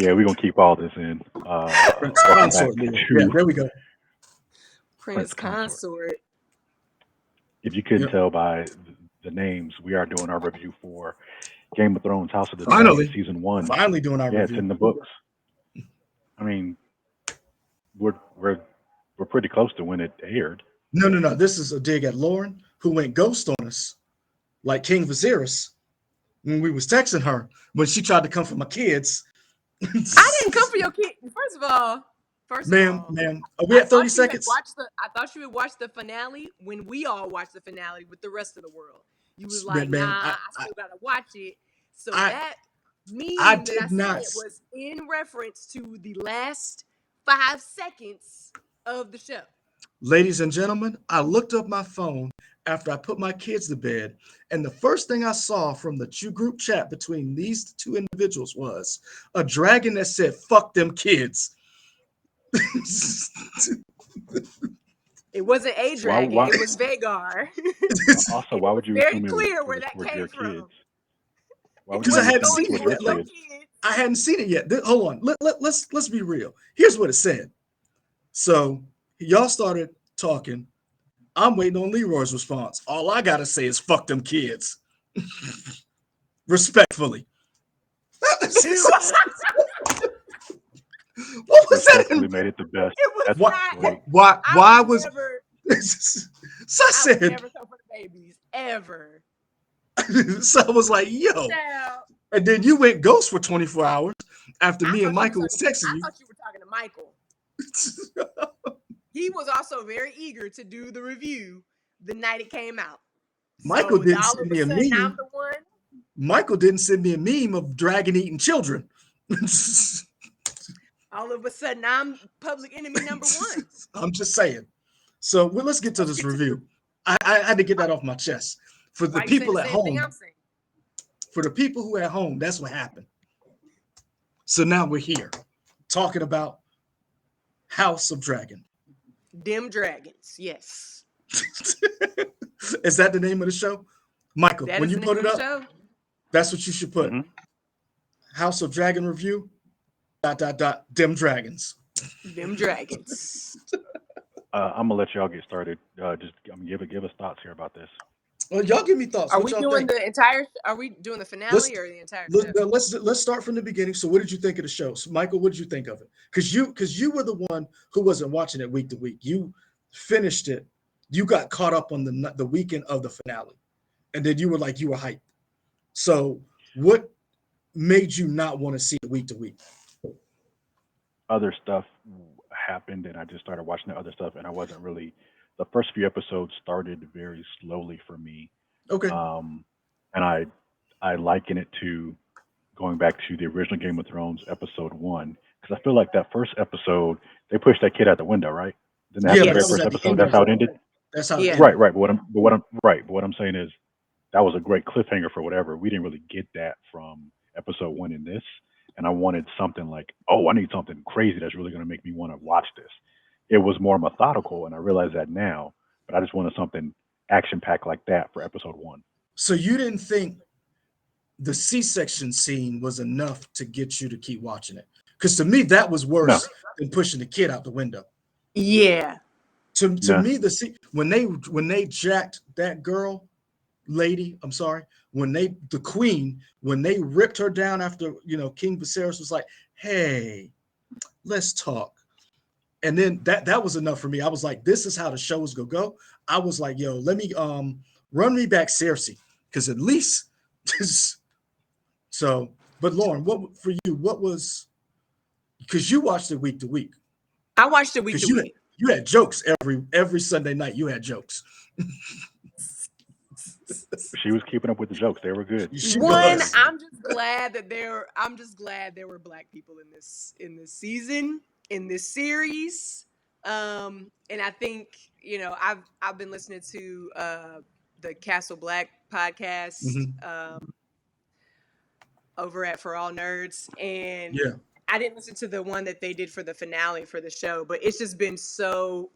Yeah, we're gonna keep all this in. Prince Welcome back Consort. Yeah, to there we go. Prince Prince Consort. Consort. If you couldn't Yep. tell by the names, we are doing our review for Game of Thrones: House of the Dragon, Finally, season one. finally doing our Yeah, it's review. in the books. I mean, we're we're we're pretty close to when it aired. No, no, no. This is a dig at Lauren, who went ghost on us, like King Viserys when we was texting her when she tried to come for my kids. I didn't come for your kid. First of Ma'am, all, ma'am, are we I at 30 thought you had seconds? watched the. I thought you would watch the finale when we all watched the finale with the rest of the world. You was like, Ma'am, nah, I still gotta watch it. So I, that I meme that I did not. said was in reference to the last 5 seconds of the show. Ladies and gentlemen, I looked up my phone after I put my kids to bed, and the first thing I saw from the group chat between these two individuals was a dragon that said, fuck them kids. It wasn't a Why? dragon. Why? It was Vagar. Also, And why it would was you very assume clear it where was that towards your came kids? from. Why would It you Because I think wasn't hadn't it was going seen it towards your yet. towards your Look, kids? kids. I hadn't seen it yet. Hold on. Let's be real. Here's what it said. So y'all started talking. I'm waiting on Leroy's response. All I gotta say is fuck them kids. Respectfully. What was that? Respectfully made it the best. It was That's What? not. great. Why I would was? never. So I I would said. never come for the babies ever. So I was like, yo. Child, And then you went ghost for 24 hours after I me and thought you Michael were was talking. texting I you. thought you were talking to Michael. He was also very eager to do the review the night it came out. Michael So didn't all send of a me a sudden, I'm meme. the one. Michael didn't send me a meme of dragon eating children. All of a sudden, I'm public enemy number one. I'm just saying. So well, let's get to this review. I had to get that off my chest. For the Why you saying people the at same thing home, I'm saying? for the people who are at home, that's what happened. So now we're here talking about House of Dragon. Dim dragons, yes. Is that the name of the show? Michael, That when is you the put name it of the up, show. that's what you should put. hmm House of Dragon review. ... Dim dragons. Dim dragons. I'm gonna let y'all get started. Just give us thoughts here about this. Well, y'all give me thoughts. Are What we y'all doing think? the entire? Are we doing the Let's finale or the entire show? let's start from the beginning. So, what did you think of the show? So, Michael, what did you think of it? Because you were the one who wasn't watching it week to week. You finished it. You got caught up on the weekend of the finale, and then you were like you were hyped. So, what made you not want to see it week to week? Other stuff happened, and I just started watching the other stuff, and I wasn't really. The first few episodes started very slowly for me, Okay. um, and I liken it to going back to the original Game of Thrones episode one because I feel like that first episode they pushed that kid out the window, right? Didn't that Yeah, happen the but very that was first Yes. at the episode? end That's of how it. it ended. That's how it Yeah. ended. Right. But what I'm saying is that was a great cliffhanger for whatever. We didn't really get that from episode one in this, and I wanted something like, oh, I need something crazy that's really going to make me want to watch this. It was more methodical, and I realize that now. But I just wanted something action packed like that for episode one. So you didn't think the C-section scene was enough to get you to keep watching it? Because to me, that was No, worse than pushing the kid out the window. Yeah. To no. me, when they jacked that girl, lady, I'm sorry, the queen, when they ripped her down after King Viserys was like, hey, let's talk. And then that was enough for me. I was like, this is how the show is gonna go. I was like, yo, let me run me back Cersei, because at least so. But Lauren, what for you? What was, because you watched it week to week, I watched it week because to week. you had jokes every Sunday night. You had jokes. She was keeping up with the jokes. They were good. She One, was. I'm just glad there were black people in this season, in this series. And I think, I've been listening to the Castle Black podcast Mhm. over at For All Nerds, and Yeah. I didn't listen to the one that they did for the finale for the show, but it's just been so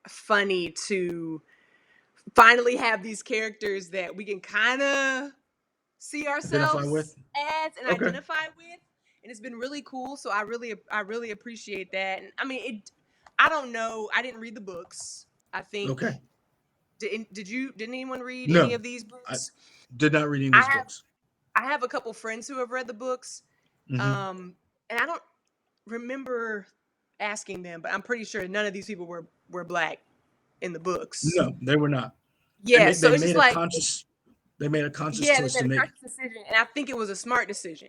funny to finally have these characters that we can kind of see Identify ourselves with. as and Okay. identify with. and it's been really cool. So I really appreciate that. And I mean, I don't know. I didn't read the books. I think Okay. did anyone read any No, of these I books? did not read any of I these have books. I have a couple friends who have read the books. Hmm. And I don't remember asking them, but I'm pretty sure none of these people were black in the books. No, they were not. Yeah, They so it's just made a like conscious they made a conscious yeah, they choice made to a make. conscious decision, and I think it was a smart decision.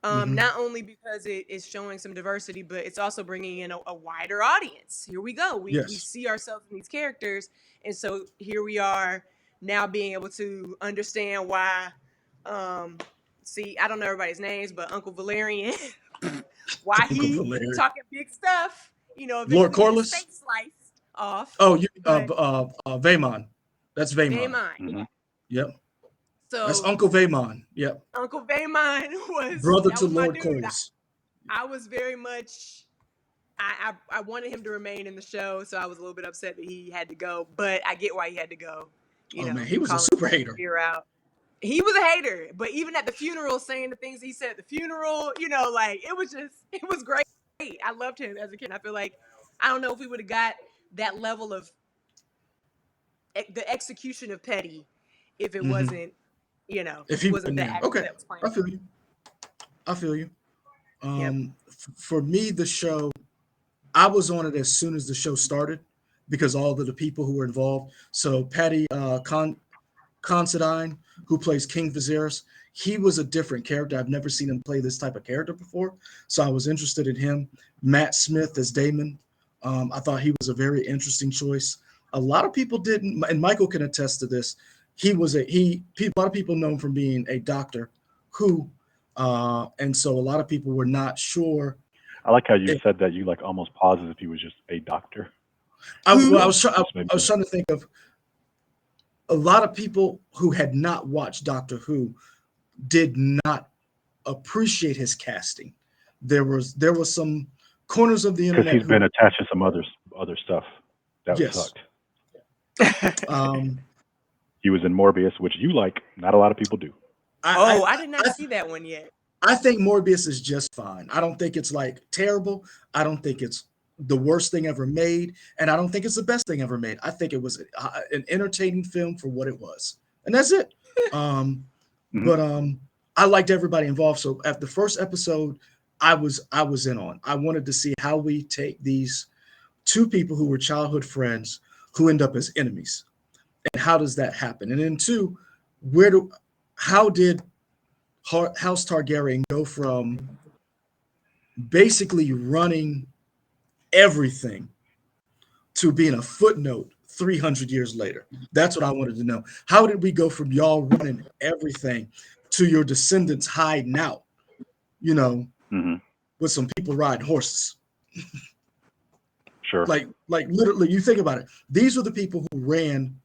Hmm. Not only because it is showing some diversity, but it's also bringing in a wider audience. Here we go. We Yes. see ourselves in these characters, and so here we are now being able to understand why. Um, see, I don't know everybody's names, but Uncle Valerian, why Uncle he Valeria. talking big stuff. Lord Eventually get his Corliss. face sliced off, Oh, you but Vaemon. That's Vaemon. Vaymine. Hmm. Yep. That's So Uncle Vaemon. Yep. Uncle Vaymine Brother that to was my Lord dude. Corliss. I was very much I wanted him to remain in the show, so I was a little bit upset that he had to go. But I get why he had to go. Oh man, he was a Calling super his hater. career out. He was a hater, but even at the funeral, saying the things he said at the funeral, like it was great. I loved him as a kid. I feel like I don't know if we would have got that level of the execution of Petty if it Hmm. wasn't, If he he wasn't wasn't the there. actor Okay. that was playing I him. feel you. I feel you. Yep. For me, the show, I was on it as soon as the show started because all of the people who were involved. So Patty Considine, who plays King Viserys, he was a different character. I've never seen him play this type of character before, so I was interested in him. Matt Smith as Damon, I thought he was a very interesting choice. A lot of people didn't, and Michael can attest to this. A lot of people know him from being a Doctor Who, and so a lot of people were not sure I like how you if said that. You like almost paused as if he was just a doctor. well, Who? Just made I me was trying to think of a lot of people who had not watched Doctor Who did not appreciate his casting. There was some corners of the because internet he's who been attached to some other stuff that yes. sucked. Um He was in Morbius, which you like. Not a lot of people do. Oh, I I did not I see that one yet. I think Morbius is just fine. I don't think it's like terrible. I don't think it's the worst thing ever made, and I don't think it's the best thing ever made. I think it was an entertaining film for what it was, and that's it. Um, Hmm. but I liked everybody involved. So at the first episode, I was in on. I wanted to see how we take these two people who were childhood friends who end up as enemies, and how does that happen? And then two, where do how did House Targaryen go from basically running everything to being a footnote 300 years later? That's what I wanted to know. How did we go from y'all running everything to your descendants hiding out, you know, Hmm. with some people riding horses? Sure. Like literally, you think about it. These are the people who ran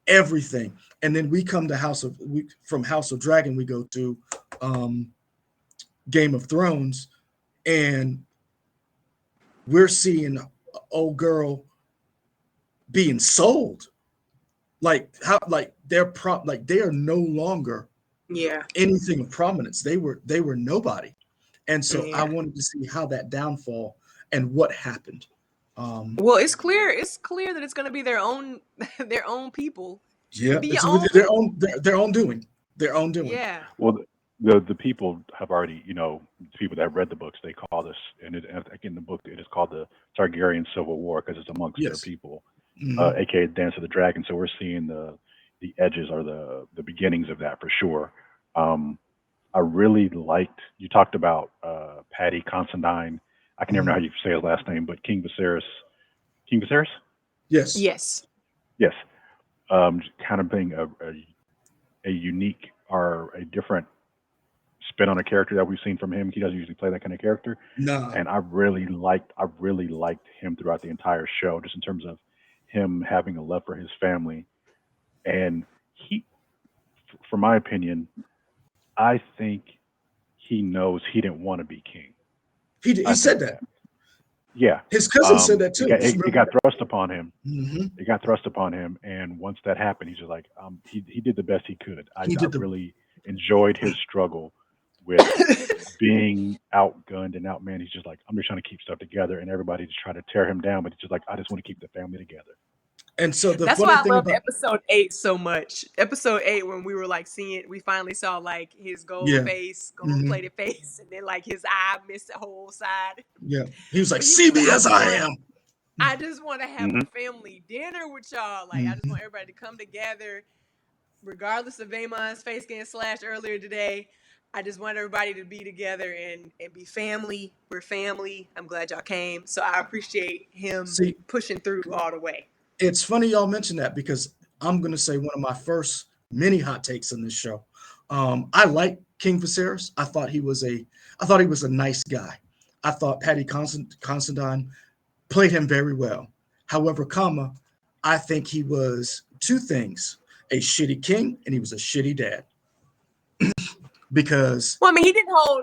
everything. And then we come to from House of Dragon, we go to um, Game of Thrones, and we're seeing an old girl being sold. Like they are no longer Yeah. anything of prominence. They were nobody. And so I Yeah. wanted to see how that downfall and what happened. Um, Well, it's clear. It's clear that it's going to be their own, their own people. yeah, Be your it's own their people. own their own doing. Their own doing. Yeah. Well, the people have already, the people that have read the books, they call this, and again, the book, it is called the Targaryen Civil War because it's amongst their Yes. people, Hmm. aka Dance of the Dragon. So we're seeing the edges or the beginnings of that for sure. Um, I really liked. You talked about Paddy Considine. I can never know Hmm. how you say his last name, but King Viserys. King Viserys. Yes. Yes. Yes. Kind of being a unique or a different spin on a character that we've seen from him. He doesn't usually play that kind of character, Nah. and I really liked him throughout the entire show, just in terms of him having a love for his family. And he, for my opinion, I think he knows he didn't want to be king. He I said think that. that. Yeah. His cousin said that It too. got it, it got thrust upon him. Hmm. It got thrust upon him, and once that happened, he's just like, he did the best he could. I He did the really enjoyed his struggle with being outgunned and outmanned. He's just like, I'm just trying to keep stuff together, and everybody just try to tear him down. But he's just like, I just want to keep the family together. And so the That's funny why I thing loved about episode 8 so much. Episode 8, when we were like seeing, we finally saw like his gold yeah, face, gold hmm plated face, and then like his eye missed the whole side. yeah, he was like, But he was see just like, me as I am. I just want to have a Hmm. family dinner with y'all. Like, I just Hmm. want everybody to come together, regardless of Vamon's face getting slashed earlier today. I just want everybody to be together and be family. We're family. I'm glad y'all came. So I appreciate him See, pushing through all the way. it's funny y'all mention that because I'm going to say one of my first many hot takes in this show. I like King Viserys. I thought he was a nice guy. I thought Patty Considine played him very well. However, I think he was two things: a shitty king and he was a shitty dad. Because Well, I mean, he didn't hold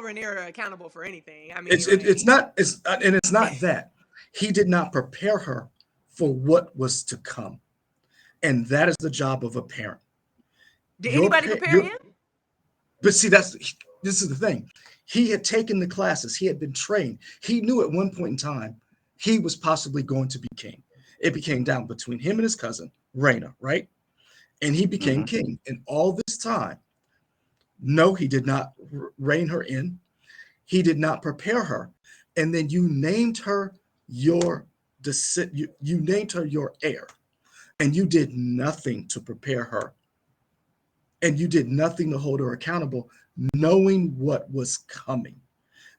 Rhaenyra accountable for anything. I mean, it's like, not it's not that he did not prepare her for what was to come, and that is the job of a parent. did Your anybody pa- prepare your him? But see, this is the thing. He had taken the classes. He had been trained. He knew at one point in time he was possibly going to be king. It became down between him and his cousin Raina, right? And he became Hmm. king. And all this time, no, he did not rein her in. He did not prepare her. And then you named her your you named her your heir, and you did nothing to prepare her, and you did nothing to hold her accountable, knowing what was coming.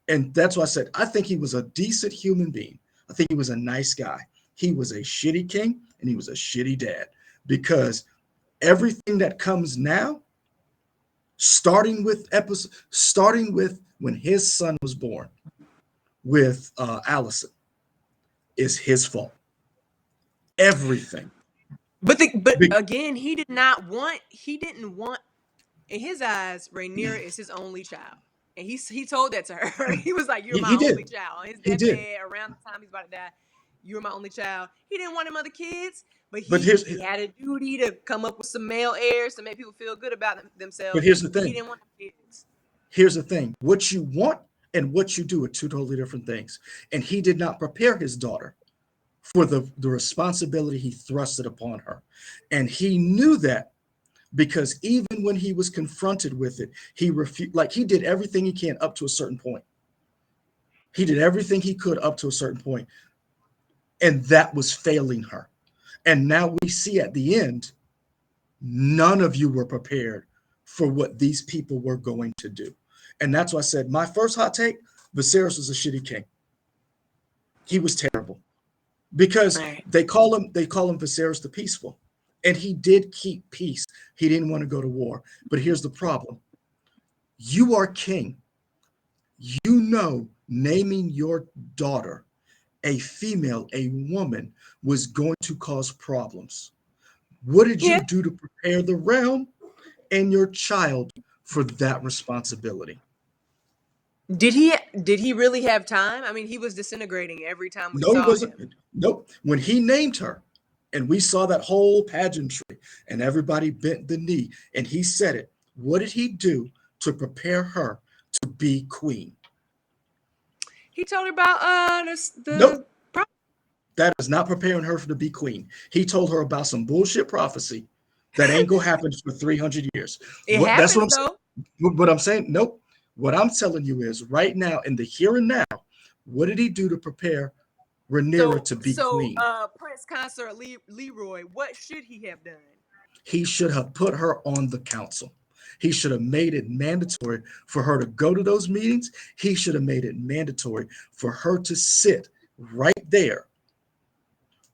And that's why I said I think he was a decent human being. I think he was a nice guy. He was a shitty king and he was a shitty dad, because everything that comes now, starting with when his son was born with Allison, is his fault. Everything. But Be- again, he didn't want in his eyes, Rhaenyra is his only child. And he told that to her. He was like, "You're he, my he only did. child." On his He did. deathbed, around the time he's about to die, "You're my only child." He didn't want him other kids, but But he had a duty to come up with some male heirs to make people feel good about themselves. here's the And he thing. didn't want kids. Here's the thing. What you want and what you do are two totally different things. And he did not prepare his daughter for the responsibility he thrusted upon her. And he knew that, because even when he was confronted with it, he refused. Like, he did everything he can up to a certain point. He did everything he could up to a certain point, and that was failing her. And now we see at the end, none of you were prepared for what these people were going to do. And that's why I said my first hot take: Viserys was a shitty king. He was terrible, because Right. they call him Viserys the Peaceful, and he did keep peace. He didn't want to go to war. But here's the problem: you are king. You know, naming your daughter a female, a woman, was going to cause problems. What did you Yeah. do to prepare the realm and your child for that responsibility? Did he really have time? I mean, he was disintegrating every time we No, he saw wasn't. him. Nope. When he named her, and we saw that whole pageantry, and everybody bent the knee, and he said it, what did he do to prepare her to be queen? He told her about the Nope. That is not preparing her for to be queen. He told her about some bullshit prophecy that ain't gonna happen for 300 years. it That's what happens I'm saying. though. What I'm saying, nope. What I'm telling you is, right now, in the here and now, what did he do to prepare Rhaenyra So to be so queen? Prince Consort Leroy, what should he have done? He should have put her on the council. He should have made it mandatory for her to go to those meetings. He should have made it mandatory for her to sit right there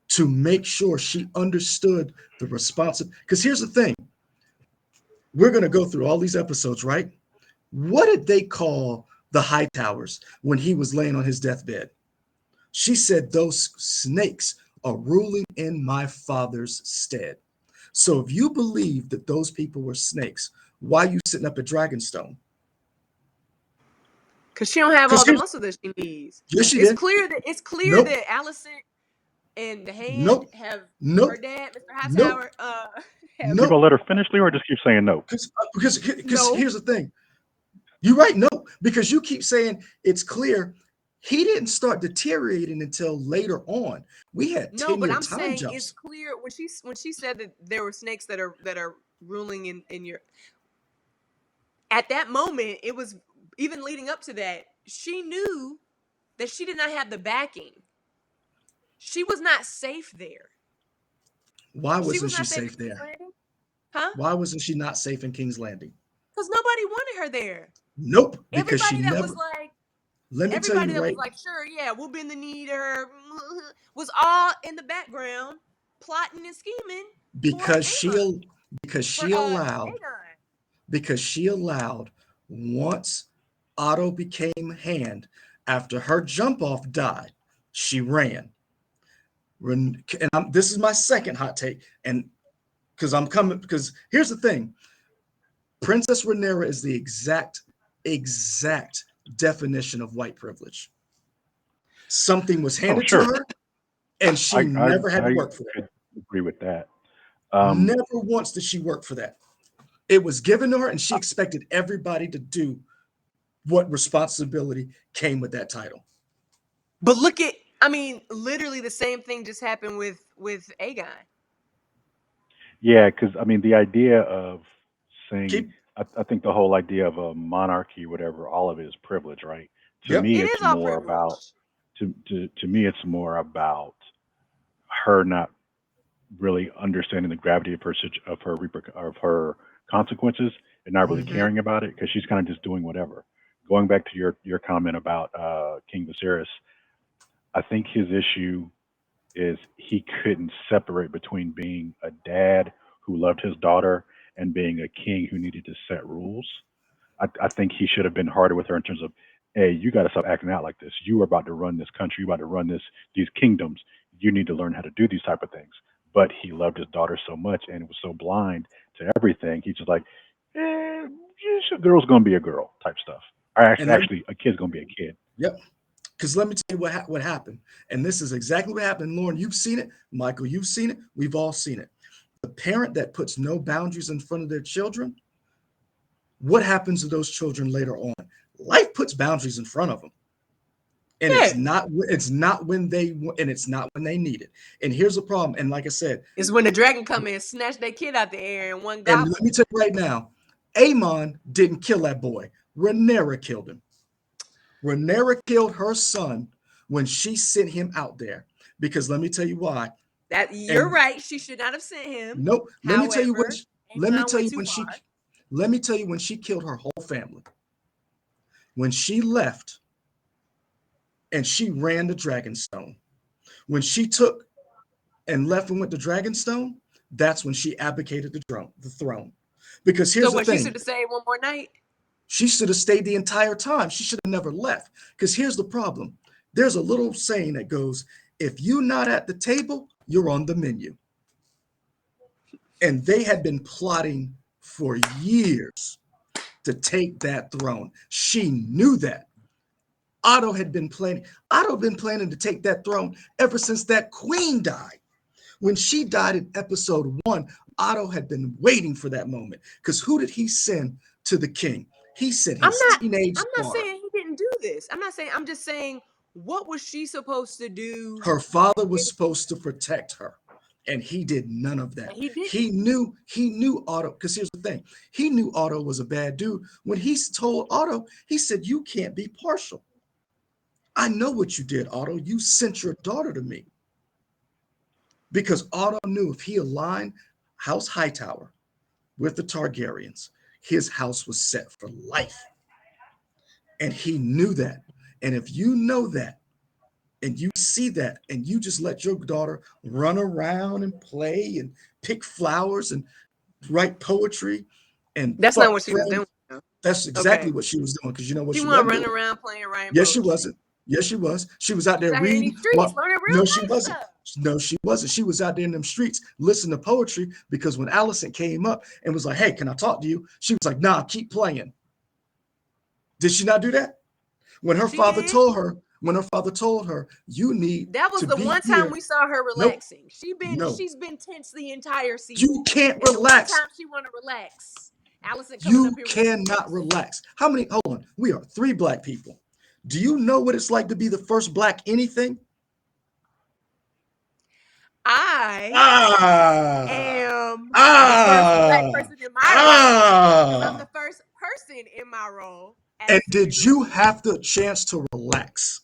to make sure she understood the responsibility. Because here's the thing: we're going to go through all these episodes, right? What did they call the Hightowers when he was laying on his deathbed? She said, "Those snakes are ruling in my father's stead." So if you believe that those people were snakes, why are you sitting up at Dragonstone? Because she don't have Because all the here's, muscle that she needs. yes, she It's did. clear that it's clear Nope, that Allison and the Hand nope, have her nope, dad, Mr. nope, Hightower, have You nope. gonna let her finish, Lee, or just keep saying no? Because no. here's the thing: You're right. No, because you keep saying it's clear. He didn't start deteriorating until later on. We had No, but 10-year I'm time saying it's jumps. clear when she said that there were snakes that are ruling in your at that moment, it was even leading up to that, she knew that she did not have the backing. She was not safe there. Why She wasn't was she not safe safe at King's there? Landing. Huh? Why wasn't she not safe in King's Landing? Because nobody wanted her there. Nope, because she Everybody that was never. like, Let me tell everybody you that was right, like, sure, yeah, we'll bend the knee to her, was all in the background, plotting and scheming for because Aemon, because for she allowed Aegon. because she allowed once Otto became hand after her jump off died, she ran. This is my second hot take, and because I'm coming, because here's the thing: Princess Rhaenyra is the exact definition of white privilege. Something was Oh, handed to sure. her, and she never had to I work for that. could agree with that. Um, Never once did she work for that. It was given to her, and she expected everybody to do what responsibility came with that title. But look at, I mean, literally the same thing just happened with Aegon. yeah, because I mean, the idea of saying, Keep, I think the whole idea of a monarchy, whatever, all of it is privilege, right? To yep, me, It it's is all more about privilege. to me, it's more about her not really understanding the gravity of of her consequences and not really hmm caring about it because she's kind of just doing whatever. Going back to your comment about King Viserys, I think his issue is he couldn't separate between being a dad who loved his daughter and being a king who needed to set rules. I think he should have been harder with her in terms of, hey, you got to stop acting out like this. You are about to run this country. You're about to run these kingdoms. You need to learn how to do these type of things. But he loved his daughter so much and was so blind to everything. He's just like, a girl's gonna be a girl type stuff. Or and actually, a kid's gonna be a kid. yep. Because let me tell you what happened, and this is exactly what happened. Lauren, you've seen it. Michael, you've seen it. We've all seen it. The parent that puts no boundaries in front of their children, what happens to those children later on? Life puts boundaries in front of them, and Yeah. it's not when they need it. And here's the problem. And like I said, It's when the dragon come in and snatch that kid out the air in one and let gobble. me tell you right now, Amon didn't kill that boy. Rhaenyra killed him. Rhaenyra killed her son when she sent him out there. Because let me tell you why. That you're And right. She should not have sent him. nope, However, let me Aegon tell went you too when far. she killed her whole family. When she left and she ran to Dragonstone. When she took and left and went to Dragonstone, that's when she abdicated the throne. Because So here's the what? She thing, should have stayed one more night. she should have stayed the entire time. She should have never left. Because here's the problem. There's a little saying that goes, if you're not at the table, you're on the menu. And they had been plotting for years to take that throne. She knew that. Otto had been planning. Otto had been planning to take that throne ever since that queen died. When she died in episode 1, Otto had been waiting for that moment. Because who did he send to the king? He sent I'm his not. teenage I'm not daughter. saying he didn't do this. I'm not saying. I'm just saying. What was she supposed to do? Her father was supposed to protect her, and he did none of And that. he didn't. He knew Otto, because here's the thing. He knew Otto was a bad dude. When he told Otto, he said, you can't be partial. I know what you did, Otto. You sent your daughter to me. Because Otto knew if he aligned House Hightower with the Targaryens, his house was set for life. And he knew that. And if you know that, and you see that, and you just let your daughter run around and play and pick flowers and write poetry and That's not fuck what she was friends, doing. Though. that's Okay. exactly what she was doing. Because you know what She she wasn't wasn't running doing? around playing writing Yes, she poetry. wasn't. Yes, she was. She was out She was there out here in reading. these streets Well, learning real no, she life wasn't. stuff. No, she wasn't. She was out there in them streets listening to poetry because when Allison came up and was like, hey, can I talk to you? She was like, nah, keep playing. Did she not do that? When her She father did. told her, you need That was to the be one time here. we saw her Nope, relaxing. no. She's been tense the entire You season. can't And the one relax. time she want to relax. Allison coming up You here with some cannot tips. relax. How many? Hold on. We are three black people. Do you know what it's like to be the first black anything? I Ah, am the first black ah, person in my role because I'm ah. the first person in my role And as did series you regular. have the chance to relax?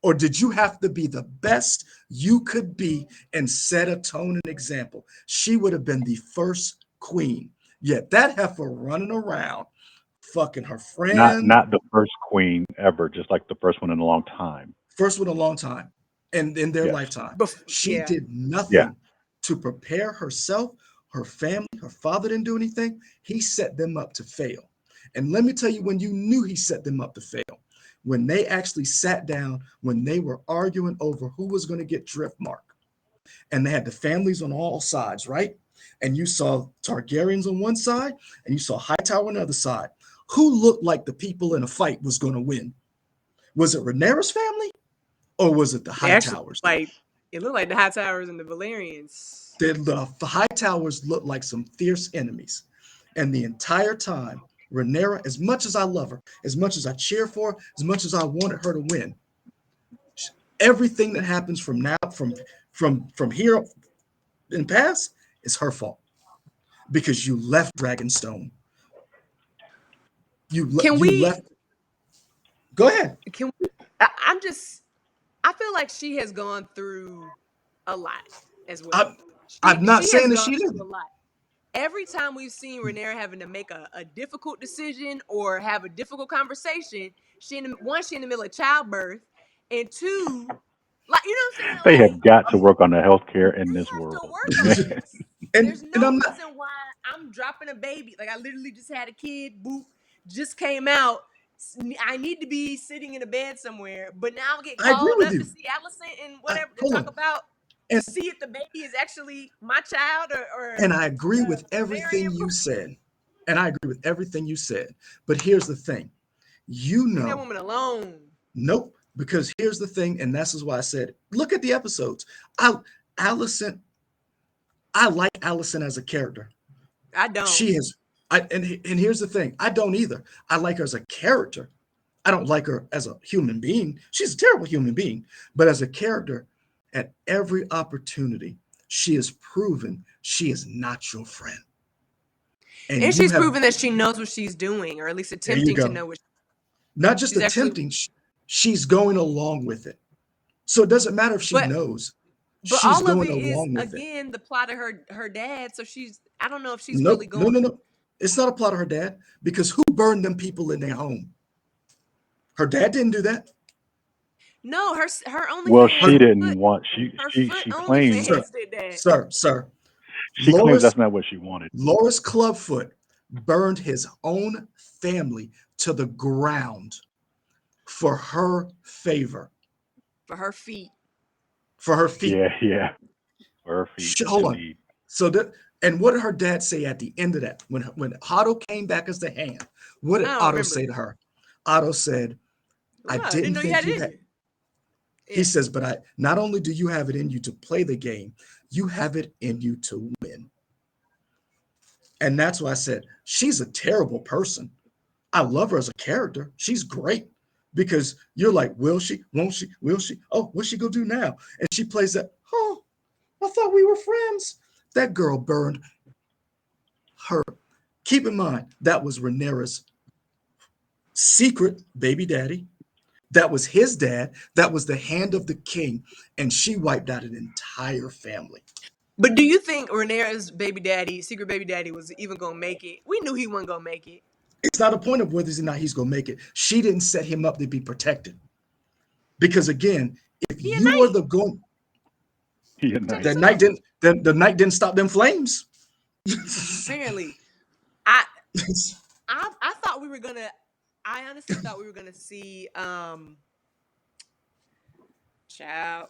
Or did you have to be the best you could be and set a tone and example? She would have been the first queen. Yet that heifer running around, fucking her Not friend, not the first queen ever, just like the first one in a long time. first one in a long time, and in their Yes. lifetime. She Yeah. did Yeah. nothing to prepare herself, her family, her father didn't do anything. He set them up to fail. And let me tell you when you knew he set them up to fail. When they actually sat down, when they were arguing over who was going to get Driftmark, and they had the families on all sides, right? And you saw Targaryens on one side, and you saw Hightower on the other side. Who looked like the people in a fight was going to win? Was it Rhaenyra's family or was it the They actually Hightowers? like it looked like the High Towers and the Valerians. The Hightowers looked like some fierce enemies. And the entire time, Rhaenyra, as much as I love her, as much as I cheer for her, as much as I wanted her to win, everything that happens from now, from here in past, is her fault because you left Dragonstone. Can You we left. Go ahead. can we I'm just I feel like she has gone through a lot as well. I, She I'm not she has saying that gone she through a didn't. lot. Every time we've seen Rhaenyra having to make a difficult decision or have a difficult conversation, she in the middle of childbirth, and two, like you know what I'm saying, They like have got to work on the healthcare in they this have to world. work on this. There's And no I'm not. reason why I'm dropping a baby. Like I literally just had a kid, boop, just came out. I need to be sitting in a bed somewhere, but now I get I agree called with up to you. see Allison and whatever to Hold talk on. about to And see if the baby is actually my child or I agree with everything Valerian. you said. And I agree with everything you said. But here's the thing. You Leave that know, woman alone. nope. Because here's the thing, and this is why I said, look at the episodes. I Allison, I like Allison as a character. I don't. She is, and here's the thing, I don't either. I like her as a character. I don't like her as a human being. She's a terrible human being. But as a character, at every opportunity, she has proven she is not your friend. And And you she's have, proven that she knows what she's doing, or at least there you attempting to go. know what Not just she's actually. attempting, she's going along with it. So it doesn't matter if she But knows, but she's all of going it is along with it. again the plot of her dad. So she's I don't know if she's really Nope, no, going. no, no. It's not a plot of her dad because who burned them people in their home? Her dad didn't do that. No, her Well, OnlyFans she Her, didn't foot want. her She foot she claims sir, OnlyFans did that. sir, she claims Loris that's not what she wanted. Loris Clubfoot burned his own family to the ground for her favor, For her feet. for her feet. Yeah, yeah. For her feet, Hold on. indeed. So that, and what did her dad say at the end of that? When Otto came back as the hand, what I did don't Otto remember. say to her? Otto said, "I Oh, I didn't didn't know you think had you it in had." you. He Yeah. says, "But I not only do you have it in you to play the game, you have it in you to win." And that's why I said she's a terrible person. I love her as a character. She's great because you're like, will she? Won't she? Will she? Oh, what's she gonna do now? And she plays that. Oh, I thought we were friends. That girl burned her. Keep in mind that was Rhaenyra's secret baby daddy. That was his dad. That was the hand of the king, and she wiped out an entire family. But do you think Rhaenyra's baby daddy, secret baby daddy, was even gonna make it? We knew he wasn't gonna make it. It's not a point of whether or not he's gonna make it. She didn't set him up to be protected. Because again, if He a you are knight. the going, Yeah, Protect night. the night himself. didn't the night didn't stop them flames. Apparently. I I thought we were gonna I honestly thought we were gonna see child.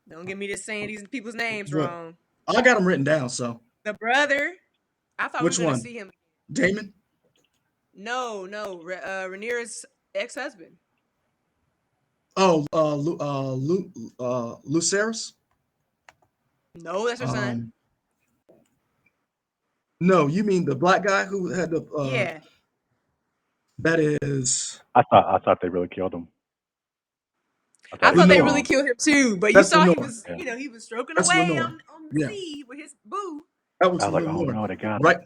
Don't get me just saying these people's names What? wrong. I got them written down. So The brother. I thought we were which gonna one? see him. Damon? No. Rhaenyra's ex-husband. Oh, Lucerys. No, that's her son. Um, No, you mean the black guy who had the Yeah. that is I thought they really killed him. I I thought he thought was they Lenore. really gone. killed him too, but you That's saw he Lenore. was, Yeah. he was stroking That's away Lenore. on the Yeah, sea with his boo. that I was was like, oh Lenore. no, they got him. Right,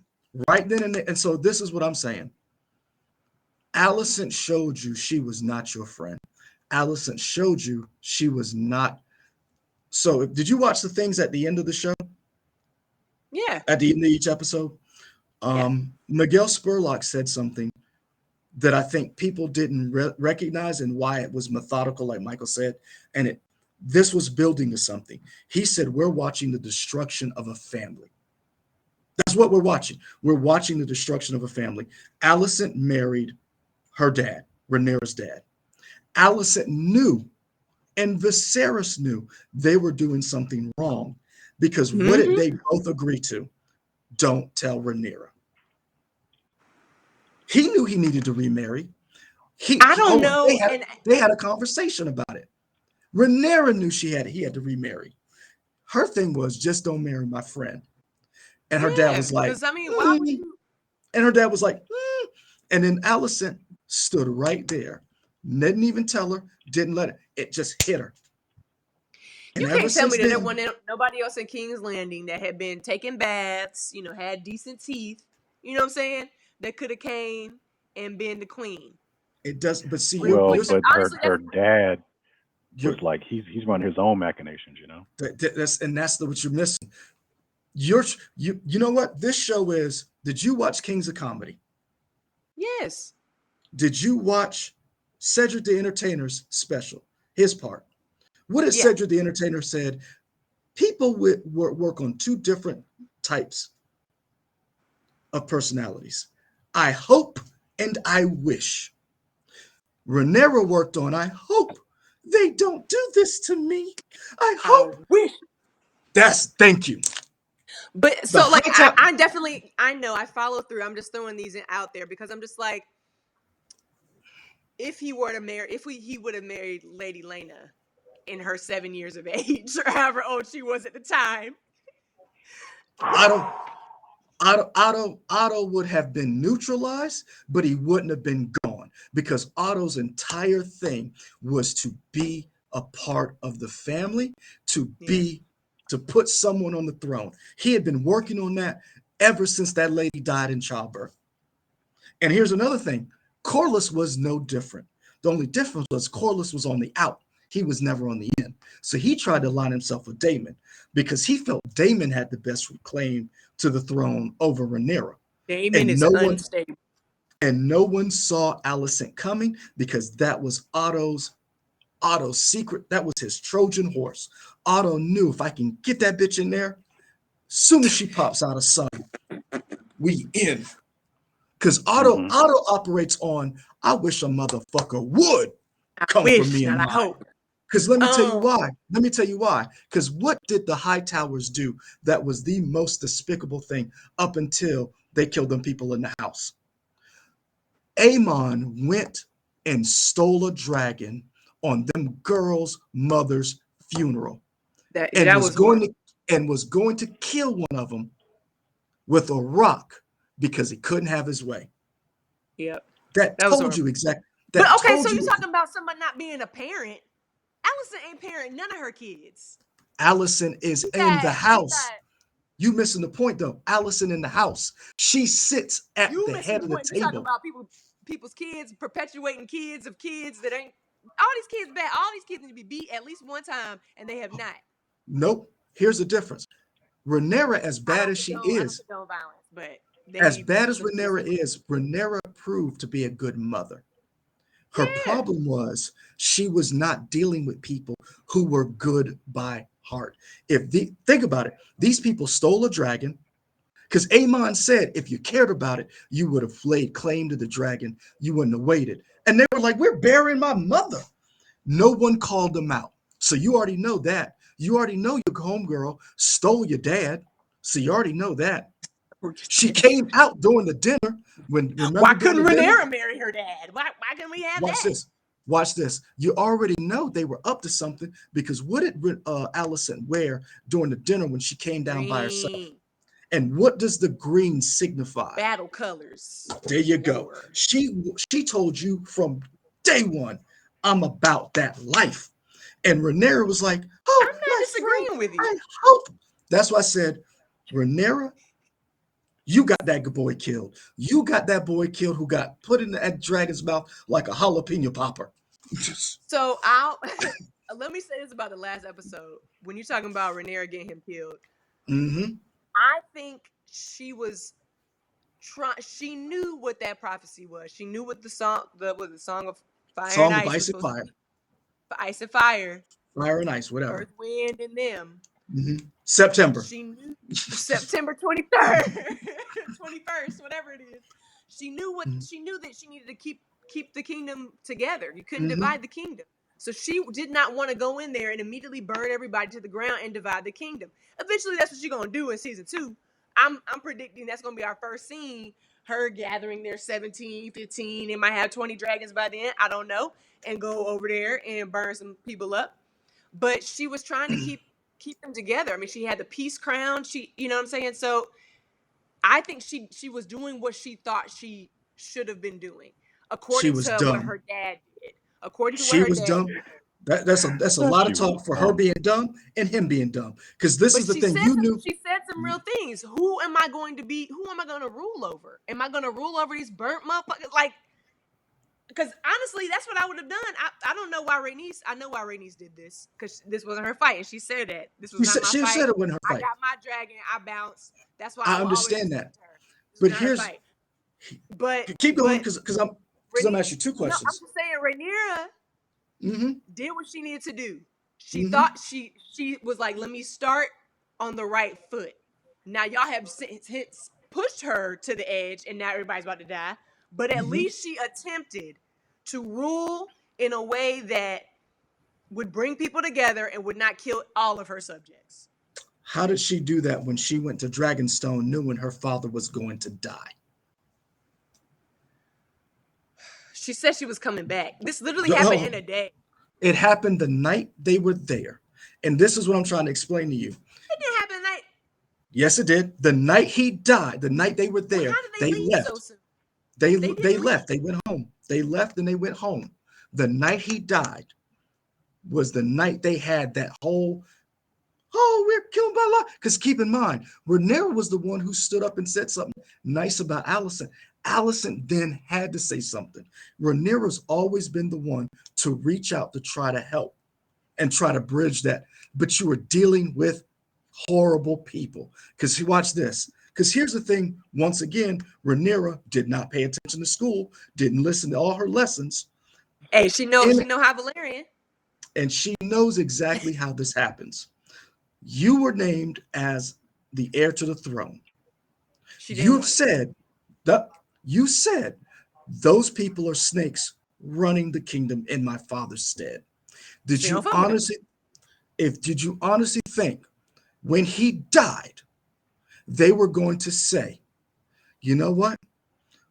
right then and there. And so this is what I'm saying. Allison showed you she was not your friend. Allison showed you she was not. So did you watch the things at the end of the show? Yeah. At the end of each episode? Yeah. Miguel Spurlock said something that I think people didn't recognize and why it was methodical, like Michael said. And this was building to something. He said, we're watching the destruction of a family. That's what we're watching. We're watching the destruction of a family. Allison married her dad, Rhaenyra's dad. Allison knew, and Viserys knew they were doing something wrong because what did Hmm. they both agree to? Don't tell Rhaenyra. He knew he needed to remarry. I don't Hold on. know, and They had a conversation about it. Rhaenyra knew he had to remarry. Her thing was just don't marry my friend. And her dad yeah, was like, because I mean, why would "Mm." you? And her dad was like, "Mm." And then Allison stood right there, didn't even tell her, didn't let it. It just hit her. And You ever can't tell me since that there then, wasn't nobody else in King's Landing that had been taking baths, had decent teeth, you know what I'm saying? That could have came and been the queen. it does. But see, Well, Which but her honestly, her that's dad was you're like he's running his own machinations, you know. that's what you're missing. You know what this show is? Did you watch Kings of Comedy? yes, Did you watch Cedric the Entertainer's special? His part. What did yeah. Cedric the Entertainer said? People work on two different types of personalities. I hope and I wish. Rhaenyra worked on I hope they don't do this to me. I I hope. wish. Thank you. But The so like high top. I definitely I know I follow through. I'm just throwing these out there because I'm just like, if he were to marry, if he would have married Lady Lena in her 7 years of age or however old she was at the time. I don't Otto would have been neutralized, but he wouldn't have been gone because Otto's entire thing was to be a part of the family, to Yeah. be to put someone on the throne. He had been working on that ever since that lady died in childbirth. And here's another thing. Corlys was no different. The only difference was Corlys was on the out. He was never on the in. So he tried to line himself with Daemon because he felt Daemon had the best claim to the throne over Rhaenyra. Damon And is no one unstable. saw Alicent coming because that was Otto's secret. That was his Trojan horse. Otto knew if I can get that bitch in there, soon as she pops out of sun, we in. Because Hmm. Otto operates on, I wish a motherfucker would I come for wish, me and not I mine. hope. Because let me tell you Um, why. Let me tell you why. Because what did the High Towers do that was the most despicable thing up until they killed them people in the house? Aemon went and stole a dragon on them girls' mother's funeral and that was was going horrible. to kill one of them with a rock because he couldn't have his way. Yep. That That was told horrible. you exactly. But That okay, so told you you talking about somebody not being a parent. Allison ain't parent none of her kids. Allison is She in the got she house. got You missing the point though. Allison in the house. She sits at you the missing head the of the point. You talking table. about people's kids perpetuating kids of kids that ain't all these kids bad. All these kids need to be beat at least one time, and they have not. Nope. Here's the difference. Rhaenyra, as bad as she I don't is, condone violence, but they as need bad as some Rhaenyra discipline. is, Rhaenyra proved to be a good mother. Her Yeah. problem was she was not dealing with people who were good by heart. Think about it, these people stole a dragon because Amon said if you cared about it, you would have laid claim to the dragon. You wouldn't have waited. And they were like, "We're burying my mother." No one called them out. So you already know that. You already know your homegirl stole your dad. So you already know that. She came out during the dinner when Why remember during couldn't the dinner? Rhaenyra marry her dad? Why couldn't we have Watch that? this. Watch this. You already know they were up to something because what did Allison wear during the dinner when she came down by herself? Green. And what does the green signify? Battle colors. There you go. War. She told you from day one, I'm about that life. And Rhaenyra was like, I'm oh, not my friend, disagreeing with you. I hope. That's why I said, Rhaenyra, you got that boy killed. You got that boy killed who got put in that dragon's mouth like a jalapeno popper. So I'll let me say this about the last episode. When you're talking about Rhaenyra getting him killed, Mm-hmm. I think she was she knew what that prophecy was. She knew what the song of fire and Song of ice was Ice and supposed to Fire, be. Ice and fire, Fire and Ice, whatever. earth, wind, and them. Mm-hmm. September. She knew September 23rd, 21st, whatever it is. She knew that she needed to keep the kingdom together. You couldn't Mm-hmm. divide the kingdom. So she did not want to go in there and immediately burn everybody to the ground and divide the kingdom. Eventually that's what she's gonna do in season 2. I'm predicting that's gonna be our first scene. Her gathering their 17, 15, they might have 20 dragons by then, I don't know, and go over there and burn some people up. But she was trying to keep them together. I mean, she had the peace crown. She, you know what I'm saying? So I think she was doing what she thought she should have been doing, She according was to what dumb. her dad did. According to what She her was dad dumb. did. That's a That lot of she was talk for her dumb. being dumb and him being dumb. Because this But is the thing. You knew. she said some real things. Who am I going to be? Who am I going to rule over? Am I going to rule over these burnt motherfuckers? Like, because honestly, that's what I would have done. I don't know why Rhaenys. I know why Rhaenys did this because this wasn't her fight, and she said that this was not my She fight. said it wasn't her I fight. got my dragon. I bounced. That's why I I will always understand respect that. her. This was But not her here's fight. But keep going but because I'm Rhaenys. asking you two No, I'm questions. just saying Rhaenyra Mm-hmm. did what she needed to do. She Mm-hmm. thought she was like, let me start on the right foot. Now y'all have since pushed her to the edge, and now everybody's about to die. But at Mm-hmm. least she attempted to rule in a way that would bring people together and would not kill all of her subjects. How did she do that when she went to Dragonstone knowing her father was going to die? She said she was coming back. This literally happened Oh, in a day. it happened the night they were there. And this is what I'm trying to explain to you. It didn't happen tonight. Yes, it did. The night he died, the night they were Well, there, how did they they leave so left. soon? They They didn't leave. left. They went home. They left and they went home. The night he died was the night they had that whole, oh, we're killing by law. Because keep in mind, Rhaenyra was the one who stood up and said something nice about Allison. Allison then had to say something. Rhaenyra's always been the one to reach out to try to help and try to bridge that. But you were dealing with horrible people. Because watch this. Because here's the thing, once again, Rhaenyra did not pay attention to school, didn't listen to all her lessons, Hey, she knows and, how Valerian. and she knows exactly how this happens. You were named as the heir to the throne. She didn't You've want it. said that you said those people are snakes running the kingdom in my father's stead. Did She don't you fuck with him. honestly, did you honestly think when he died, they were going to say, you know what?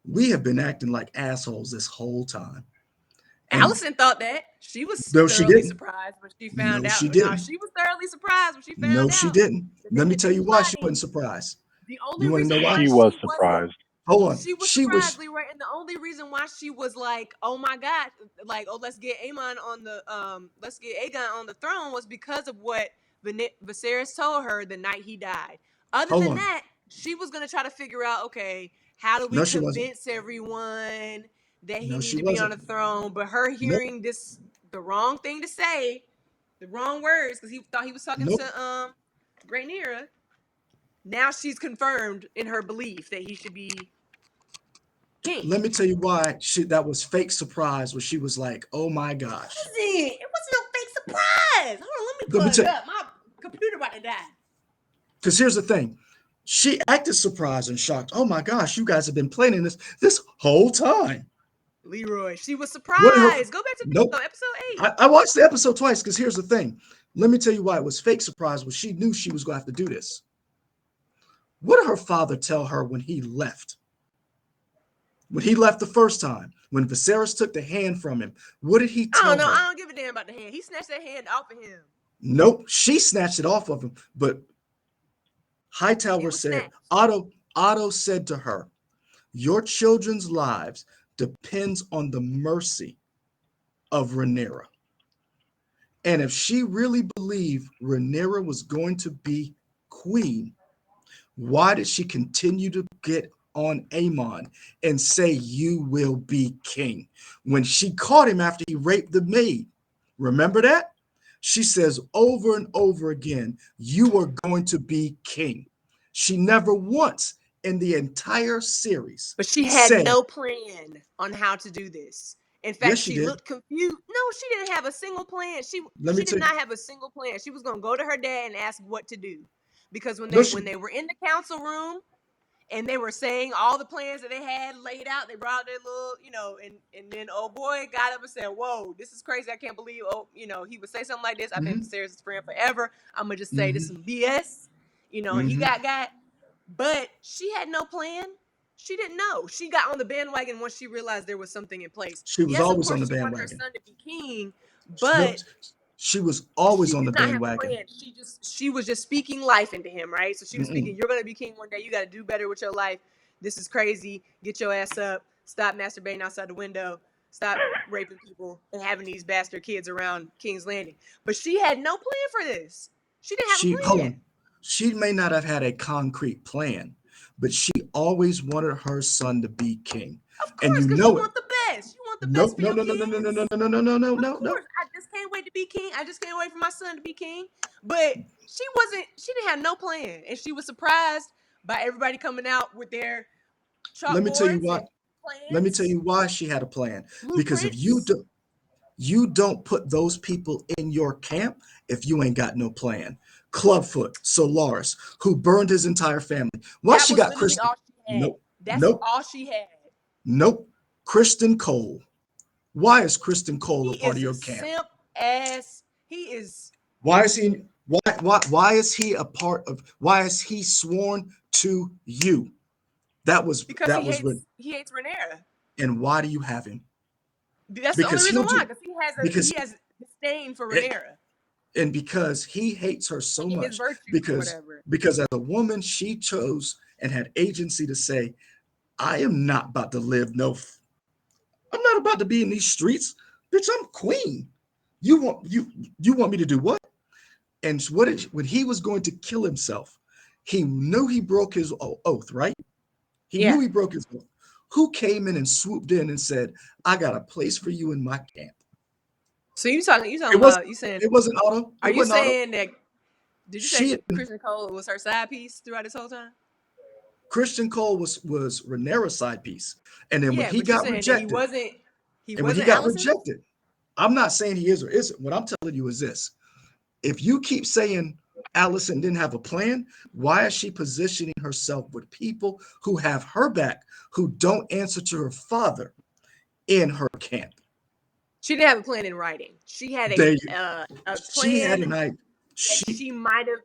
We have been acting like assholes this whole time. And Allison thought that. She was no, she thoroughly didn't. surprised when she found No, out. she No, didn't. she was thoroughly surprised when she No, found she out didn't. that they Let me had tell been you why she wasn't plotting. surprised. The You only want to know reason why? why She was she wasn't, surprised. Hold on. she was She was surprised, Leroy, and the only reason why she was like, "Oh my God," like, "Oh, let's get let's get Aegon on the throne," was because of what Viserys told her the night he died. Other hold than on. that, she was gonna try to figure out, okay, how do we No, she wasn't. convince everyone that he No, need she to be on wasn't. the throne? But her Nope. hearing the wrong thing to say, the wrong words, because he thought he was talking Nope. to Rhaenyra. Now she's confirmed in her belief that he should be king. Let me tell you why that was fake surprise where she was like, oh my gosh. It wasn't no fake surprise. Hold on, let me Let me plug it tell up. My computer about to die. because here's the thing. She acted surprised and shocked. Oh my gosh, you guys have been planning this whole time. Leroy, she was What did her surprised. Go back to nope. episode 8. I watched the episode twice because here's the thing. Let me tell you why it was fake surprise was she knew she was going to have to do this. What did her father tell her when he left? When he left the first time, when Viserys took the hand from him, what did he I tell don't know. her? I don't give a damn about the hand. He snatched that hand off of him. Nope, she snatched it off of him. But Hightower It was said, snatched. Otto said to her, your children's lives depends on the mercy of Rhaenyra. And if she really believed Rhaenyra was going to be queen, why did she continue to get on Aemon and say, you will be king? When she caught him after he raped the maid, remember that? She says over and over again, you are going to be king. She never once in the entire series But she had said, no plan on how to do this. In yes, fact, she she did. looked confused. No, she didn't have a single plan. She Let me she did tell you. not have a single plan. She was gonna go to her dad and ask what to do. Because when No, they she, when they were in the council room and they were saying all the plans that they had laid out, they brought out their little, and then oh boy got up and said, whoa, this is crazy. I can't believe he would say something like this. I've been mm-hmm, Viserys' friend forever. I'm gonna just say this mm-hmm, is some BS. And he mm-hmm. got. But she had no plan. She didn't know. She got on the bandwagon once she realized there was something in place. She was Yes, of always on course, the she wanted her bandwagon. son to be king, No, but she was always she on the did not have a bandwagon. plan. She was just speaking life into him, right? So she was Mm-mm. speaking, you're gonna be king one day. You got to do better with your life. This is crazy. Get your ass up. Stop masturbating outside the window. Stop raping people and having these bastard kids around King's Landing. But she had no plan for this. She didn't have a She hold plan. on. She may not have had a concrete plan, but she always wanted her son to be king, Of and course, you because you know it. want the best. You want the best Nope, for no, your no, no, no, no, no, no, kids. no, no, no, no, Of no, no. course, I just can't wait to be king. I just can't wait for my son to be king. But she wasn't. She didn't have no plan, and she was surprised by everybody coming out with their Let me tell you chalkboards why. and Let me tell plans, you why she had a plan. Because if blueprints. you don't put those people in your camp if you ain't got no plan. Clubfoot, Solaris, who burned his entire family. Why That she was got literally Kristen? all she had. Nope, That's nope, all she had. nope. Kristen Cole. Why is Kristen Cole a He part of is a your camp? simp ass. He is Why is he why is he a part of why is he sworn to you? because That was what he hates Renera. and why do you have him? That's the only Because reason he'll why. do Because because he has disdain for he, Renera and because he hates her so and his much virtues or because whatever. as a woman she chose and had agency to say, I am not about to live I'm not about to be in these streets. Bitch, I'm queen. You want me to do what? And when he was going to kill himself, he knew he broke his oath, right? He Yeah. knew he broke his oath. Who came in and swooped in and said, I got a place for you in my camp? So you talking It wasn't about you saying it wasn't Otto. are It you wasn't Otto. saying that did you say She Christian Cole was her side piece throughout this whole time? Christian Cole was Rhaenyra's side piece. And then when Yeah, he but you're got saying that rejected, he and when he wasn't got Allison's? rejected, I'm not saying he is or isn't. What I'm telling you is this. If you keep saying Allison didn't have a plan, why is she positioning herself with people who have her back, who don't answer to her father in her camp? She didn't have a plan in writing. She had They a she had plan an idea. that She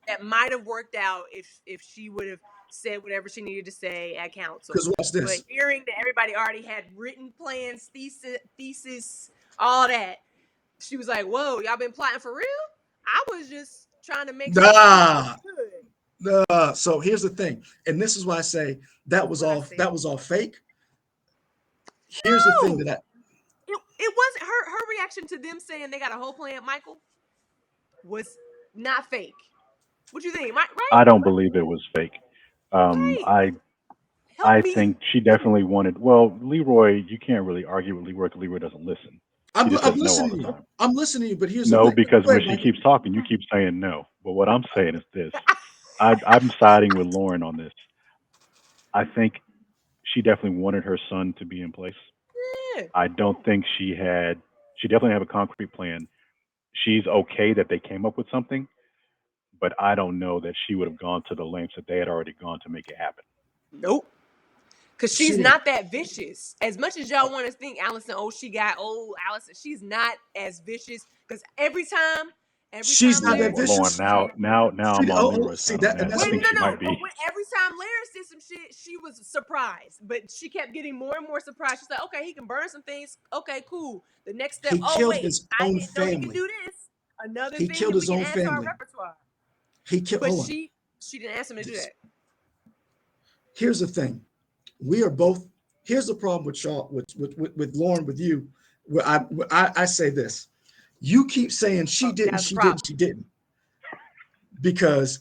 that might have worked out if she would have said whatever she needed to say at council. because watch But this. hearing that everybody already had written plans, thesis, all that, she was like, "Whoa, y'all been plotting for real? I was just trying to make sure things look Nah, good." nah. So here's the thing, and this is why I say That's what I said. that was all fake. Here's the thing No, that I it wasn't her reaction to them saying they got a whole plan. Michael was not fake. What you think? Right? I don't believe it was fake. Um, Right. I Help I me. think she definitely wanted. Well, Leroy, you can't really argue with Leroy because Leroy doesn't listen. He just I'm says no all listening the to you. time. I'm listening to you, but here's the No, thing. because Go when ahead, she Michael. keeps talking, you keep saying no. But what I'm saying is this: I'm siding with Lauren on this. I think she definitely wanted her son to be in place. Yeah. I don't think she had. She definitely have a concrete plan. She's okay that they came up with something, but I don't know that she would have gone to the lengths that they had already gone to make it happen. Nope. Cause She she's didn't. not that vicious. As much as y'all want to think Allison, oh, she got old Allison, she's not as vicious. Cause every She's time not Well, that Larry did some Lauren, vicious. now shit. now I'm on Leroy's See side on that, and that. that's I Wait, the think she no. might But be. every time Larry did some shit, she was surprised. But she kept getting more and more surprised. She's like, okay, he can burn some things. Okay, cool. The next step, he oh killed wait, his I own didn't know he could family. do this. Another He thing killed that we his can own add to our family. repertoire. He killed. But Hold on. she She didn't ask him to do that. Here's the thing. We are both, here's the problem with Shaw, with Lauren, with you. Where I say this. You keep saying she didn't, That's the she problem. didn't, she didn't. Because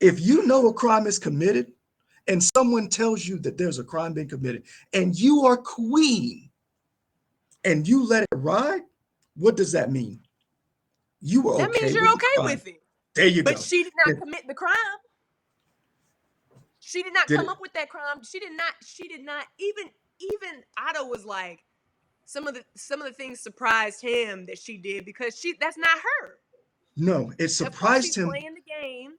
if you know a crime is committed and someone tells you that there's a crime being committed and you are queen and you let it ride, what does that mean? You were That okay means with you're the okay crime. with it. There you But go. she did not Did, commit the crime. She did not did come it? up with that crime. She did not even Otto was like some of the things surprised him that she did because that's not her. No, it Of course surprised she's him. playing the game.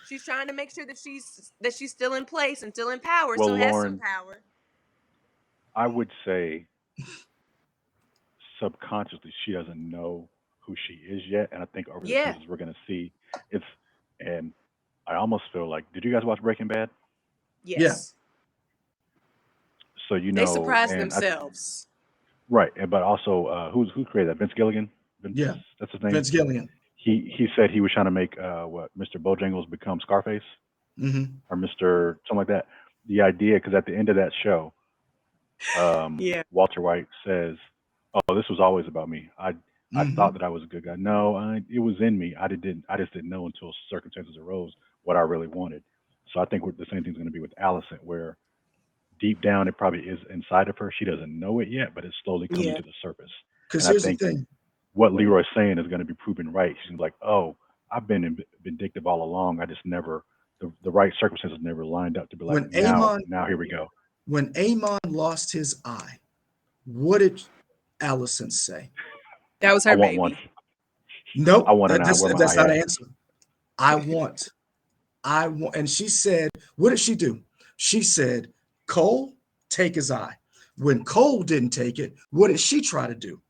She's trying to make sure that she's still in place and still in power, Well, still has some Lauren, power. I would say subconsciously she doesn't know who she is yet, and I think over the Yeah. seasons we're gonna see it's. And I almost feel like, did you guys watch Breaking Bad? Yeah. Yes. So you They know, surprised and themselves. right, but also who created that? Vince Gilligan. Vince, Yeah. that's his name. Vince Gillian. He said he was trying to make what Mr. Bojangles become Scarface Mm-hmm. or Mr. something like that. The idea, because at the end of that show, Yeah. Walter White says, "Oh, this was always about me. I thought Mm-hmm. that I was a good guy. No, it was in me. I just didn't know until circumstances arose what I really wanted. So I think the same thing's going to be with Allison, where deep down it probably is inside of her. She doesn't know it yet, but it's slowly coming Yeah. to the surface. Because And I here's the think thing. what Leroy's saying is going to be proven right. She's like, oh, I've been vindictive all along. I just never the right circumstances never lined up to be like When now Amon now here we go. when Amon lost his eye, what did Allison say? That was I her want one. baby. I Nope, want an eye. Where my that's eye not at? an answer. I want, I want, and she said, what did she do? She said, Cole, take his eye. When Cole didn't take it, what did she try to do?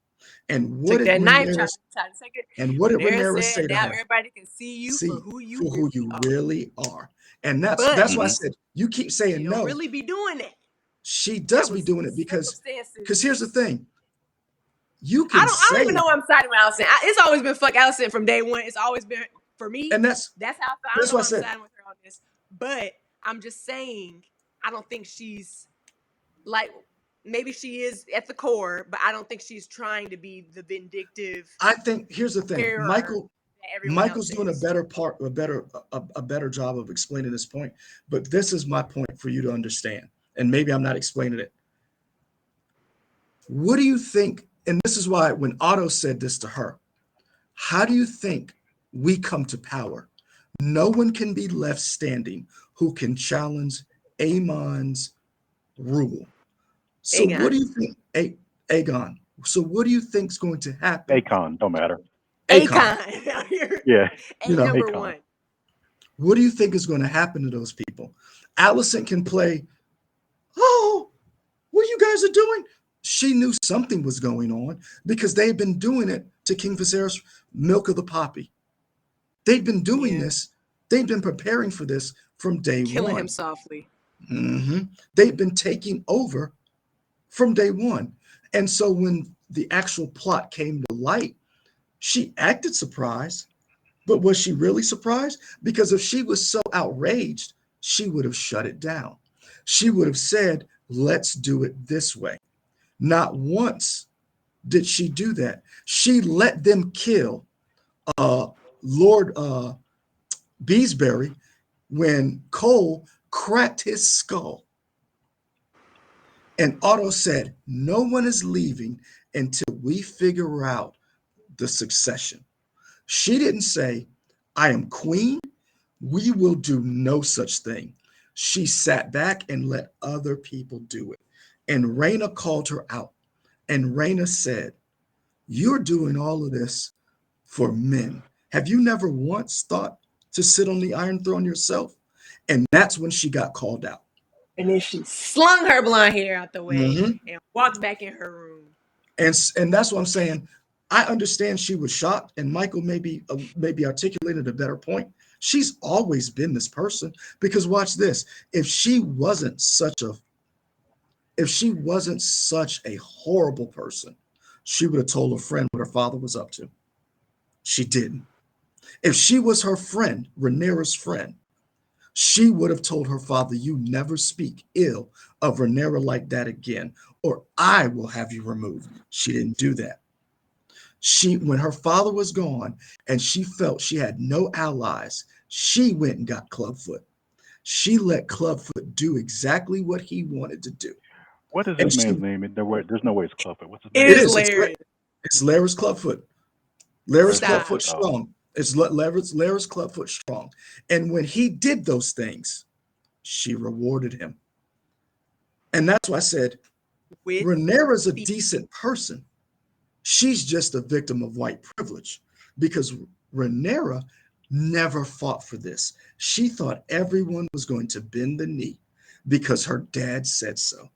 And what Took did that knife, Rhaenyra, tried to take it. and what did Rhaenyra Rhaenyra said, say to now her? everybody can see you for See, who you for who really you are. really are. And But that's why I Hmm. said, you keep she saying don't no. really be doing that. She That does be was doing it because here's the circumstances. thing. You I can don't even say, know I'm siding with Allison. It's always been fuck Allison from day one. It's always been for me. and that's That's how I feel. I don't that's know what I why I'm said. siding with her on this. But I'm just saying, I don't think she's like maybe she is at the core, but I don't think she's trying to be the vindictive I think here's the thing. terror that everyone else Michael's doing says. a better job of explaining this point, but this is my point for you to understand. And maybe I'm not explaining it. What do you think? And this is why when Otto said this to her, how do you think we come to power? No one can be left standing who can challenge Amon's rule. So what Aegon. do you think, Aegon? So what do you think's going to happen? Akon don't matter. Akon, Akon out here. Yeah, you A know, number Akon. one. what do you think is going to happen to those people? Allison can play, oh, what you guys are doing? She knew something was going on because they've been doing it to King Viserys, Milk of the Poppy. They've been doing Yeah. this. They've been preparing for this from day Killing him one. softly. They've been taking over from day one. And so when the actual plot came to light, she acted surprised. But was she really surprised? Because if she was so outraged, she would have shut it down. She would have said, let's do it this way. Not once did she do that. She let them kill uh, Lord Beesbury when Cole cracked his skull. And Otto said, no one is leaving until we figure out the succession. She didn't say, I am queen. We will do no such thing. She sat back and let other people do it. And Raina called her out. And Raina said, you're doing all of this for men. Have you never once thought to sit on the Iron Throne yourself? And that's when she got called out. And then she slung her blonde hair out the way Mhm. and walked back in her room. And that's what I'm saying. I understand she was shocked, and Michael maybe articulated a better point. She's always been this person because watch this. If she wasn't such a horrible person, she would have told her friend what her father was up to. She didn't. If she was her friend, Rhaenyra's friend, She would have told her father, "You never speak ill of Rhaenyra like that again, or I will have you removed." She didn't do that. When her father was gone and she felt she had no allies, she went and got Clubfoot. She let Clubfoot do exactly what he wanted to do. What is And this man's name? There's no way it's Clufford. What's his It name? it is is, Larry. it's Laris Clubfoot. Laris Larry's Stop. Clubfoot Clubfoot. Oh, strong. It's Laris Clubfoot strong. And when he did those things, she rewarded him. And that's why I said With Rhaenyra's a the decent person. She's just a victim of white privilege because Rhaenyra never fought for this. She thought everyone was going to bend the knee because her dad said so.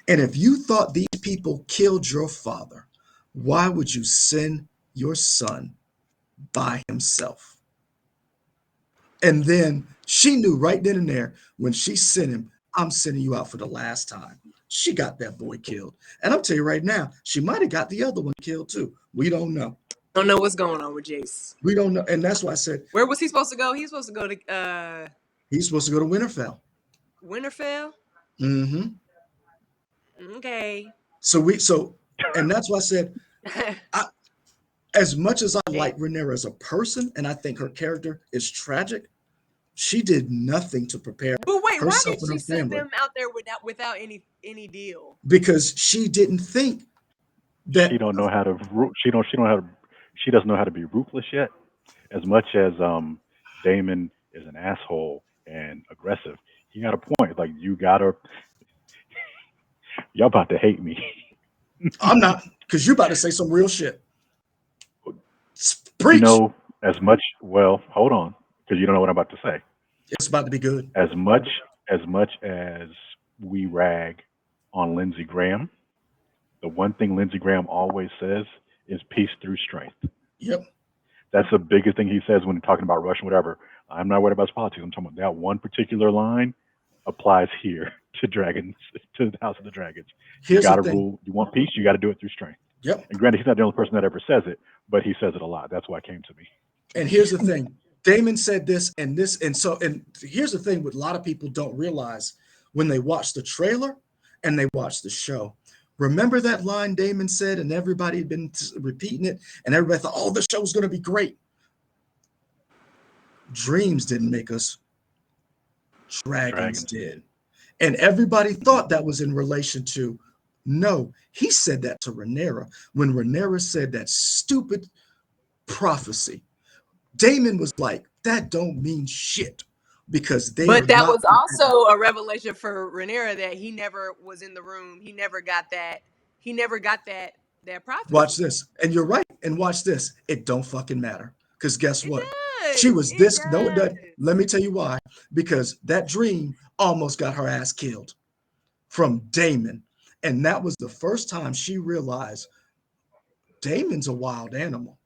And if you thought these people killed your father, why would you send your son by himself? And then she knew right then and there when she sent him, "I'm sending you out for the last time." She got that boy killed. And I'm telling you right now, she might have got the other one killed too. We don't know. don't know what's going on with Jace. We don't know. And that's why I said Where was he supposed to go? He's supposed to go to he's supposed to go to Winterfell. Winterfell. Hmm. Okay. And that's why I said, I, as much as I Damn. like Rhaenyra as a person, and I think her character is tragic, she did nothing to prepare But wait, why herself did and she her send family them out there without any deal? because she didn't think she that. don't know how to. She don't how to. She doesn't know how to be ruthless yet. As much as Damon is an asshole and aggressive, he got a point. Like you gotta. Y'all about to hate me. I'm not, because you're about to say some real shit. You Preach. know, as much. Well, hold on, because you don't know what I'm about to say. It's about to be good. As much as we rag on Lindsey Graham, the one thing Lindsey Graham always says is peace through strength. Yep. That's the biggest thing he says when talking about Russia, whatever. I'm not worried about his politics. I'm talking about that one particular line applies here to dragons, to the House of the Dragons. You Here's the got to thing. rule. You want peace. You got to do it through strength. Yep. And granted, he's not the only person that ever says it, but he says it a lot. That's why it came to me. And here's the thing. Damon said this, and here's the thing what a lot of people don't realize when they watch the trailer and they watch the show. Remember that line Damon said, and everybody had been repeating it, and everybody thought, "Oh, the show's going to be great." Dreams didn't make us, dragons Dragons. did. And everybody thought that was in relation to, no, he said that to Rhaenyra when Rhaenyra said that stupid prophecy. Damon was like, that don't mean shit because they are But that not was also a revelation for Rhaenyra that he never was in the room. He never got that. He never got that watch prophecy. this. And you're right. And watch this. It don't fucking matter. Because guess It what? She does. was It this. No, it doesn't. Let does. me tell you why. Because that dream almost got her ass killed from Damon. And that was the first time she realized Damon's a wild animal.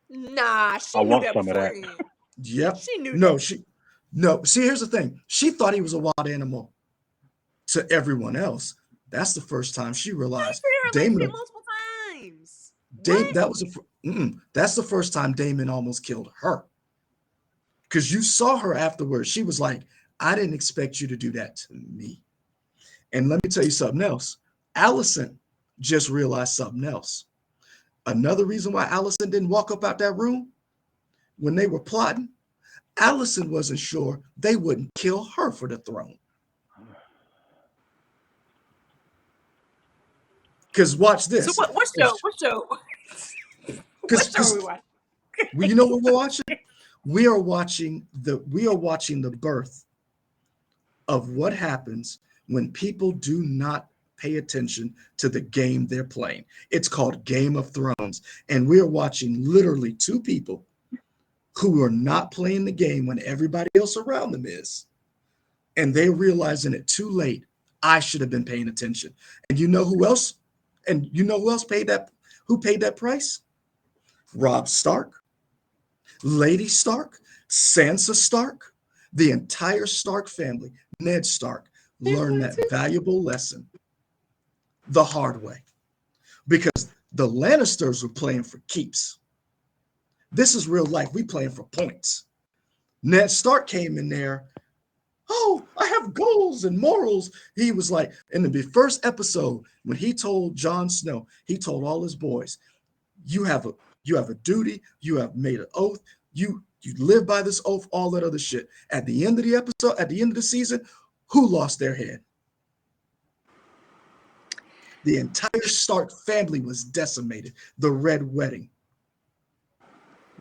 Nah, I she knew want that some of that. beforehand. Yep. She knew No, that. she no. See, here's the thing. She thought he was a wild animal to everyone else. That's the first time she He realized treated her like shit Damon. multiple times. Dame What? that was that's the first time Damon almost killed her because you saw her afterwards. She was like, "I didn't expect you to do that to me." And let me tell you something else. Allison just realized something else. Another reason why Allison didn't walk up out that room when they were plotting, Allison wasn't sure they wouldn't kill her for the throne. Because watch So this. what If show? What show? What show are we because watching? well, you know what we're watching? We are watching the birth of what happens when people do not pay attention to the game they're playing. It's called Game of Thrones. And we're watching literally two people who are not playing the game when everybody else around them is. And they're realizing it too late. I should have been paying attention. And you know who else? And you know who else paid that? Who paid that price? Robb Stark, Lady Stark, Sansa Stark, the entire Stark family, Ned Stark, learned that valuable lesson the hard way because the Lannisters were playing for keeps. This is real life. We playing for points. Ned Stark came in there. Oh, I have goals and morals. He was like, in the first episode, when he told Jon Snow, he told all his boys, you have a you have a duty, you have made an oath, you live by this oath, all that other shit. At the end of the episode, at the end of the season, who lost their head? The entire Stark family was decimated. The Red Wedding.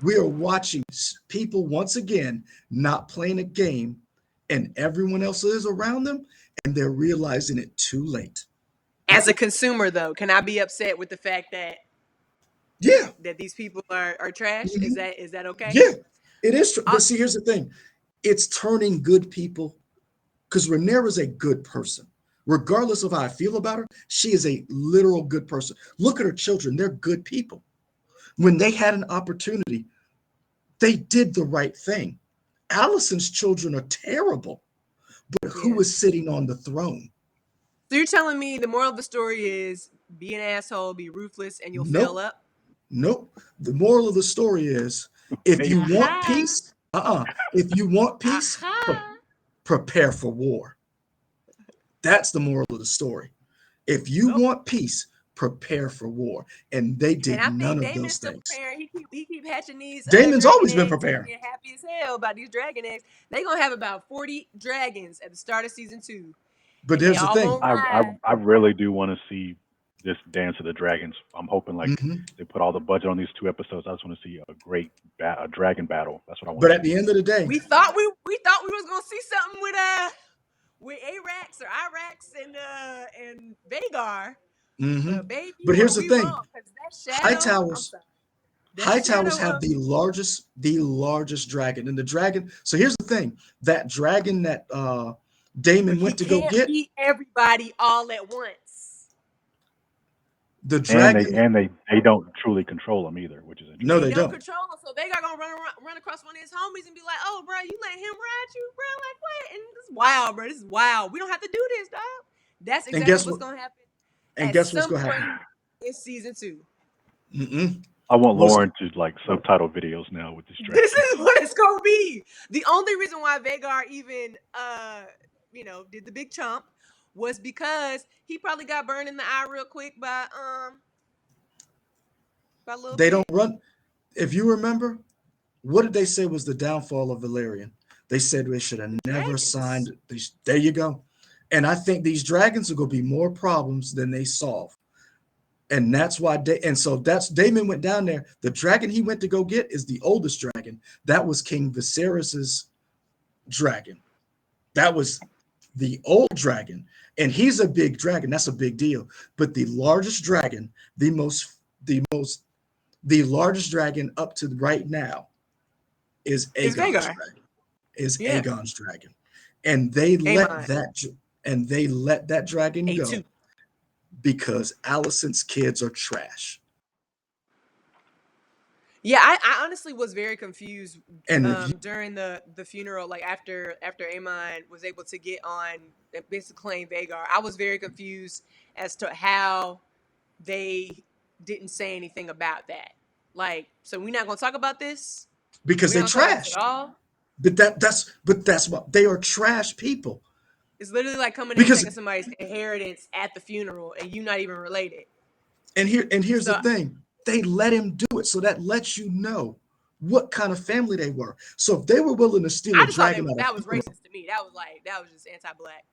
We are watching people once again not playing a game, and everyone else is around them, and they're realizing it too late. As a consumer, though, can I be upset with the fact that Yeah. these people are trash? Mhm. Is that okay? Yeah, it is true. Uh, But see, here's the thing: it's turning good people because Rhaenyra's a good person. Regardless of how I feel about her, she is a literal good person. Look at her children; they're good people. When they had an opportunity, they did the right thing. Allison's children are terrible, but who yeah. is sitting on the throne? So you're telling me the moral of the story is be an asshole, be ruthless, and you'll fail Nope, up? nope. The moral of the story is if you Maybe. want Aha. peace, if you want peace, Aha. prepare for war. That's the moral of the story. If you Well, want peace, prepare for war. And they and did I none think of Damon those is still things. preparing. He keep hatching these Damon's dragon always been eggs, preparing. being happy as hell about these dragon eggs. They gonna have about 40 dragons at the start of season 2, But and they here's the all thing. gonna ride. I really do want to see this Dance of the Dragons. I'm hoping like Mhm. they put all the budget on these 2 episodes. I just want to see a great a dragon battle. That's what I want But to at see. the end of the day, We thought we was gonna see something with Arax or Irax and Vagar, mhm. but baby, But were here's the we thing. wrong? Because that shadow, I'm Hightowers, sorry, that Hightowers shadow have of the largest dragon. And the dragon, so here's the thing. That dragon that but Damon he went to go can't get, beat everybody all at once. the And they dragon, and they they don't truly control them either, which is no, They they interesting. don't don't. control him, so they got gonna run across one of his homies and be like, "Oh, bro, you let him ride you, bro? Like what?" And this is wild, bro. This is wild. We don't have to do this, dog. That's And exactly guess what's what? gonna happen And at guess what's some gonna point happen? in season 2. Mm-mm. I want What's Lauren to like subtitle videos now with this This dragon. is what it's gonna be. The only reason why Vagar even did the big chump was because he probably got burned in the eye real quick by a little they don't bit. run? If you remember, what did they say was the downfall of Valerian? They said they should have The never dragons. signed these. There you go. And I think these dragons are going to be more problems than they solve. And that's why and so that's Damon went down there. The dragon he went to go get is the oldest dragon. That was King Viserys's dragon. That was the old dragon. And he's a big dragon. That's a big deal. But the largest dragon, the largest dragon up to right now is It's Aegon's Vagar. dragon. Is Yeah. Aegon's dragon, and they let Amon. that dragon A2. go because Allison's kids are trash. Yeah, I honestly was very confused And during the funeral, like after Amon was able to get on and basically claim Vagar. I was very confused as to how they didn't say anything about that. Like, so we're not gonna talk about this? because We're they not gonna talk about this at trash. all? But that's what they are, trash people. It's literally like coming in and Because taking somebody's inheritance at the funeral and you not even related. here's the So thing, they let him do it, so that lets you know what kind of family they were. So if they were willing to steal I a just thought dragon at a that was funeral, racist to me. That was just anti-black.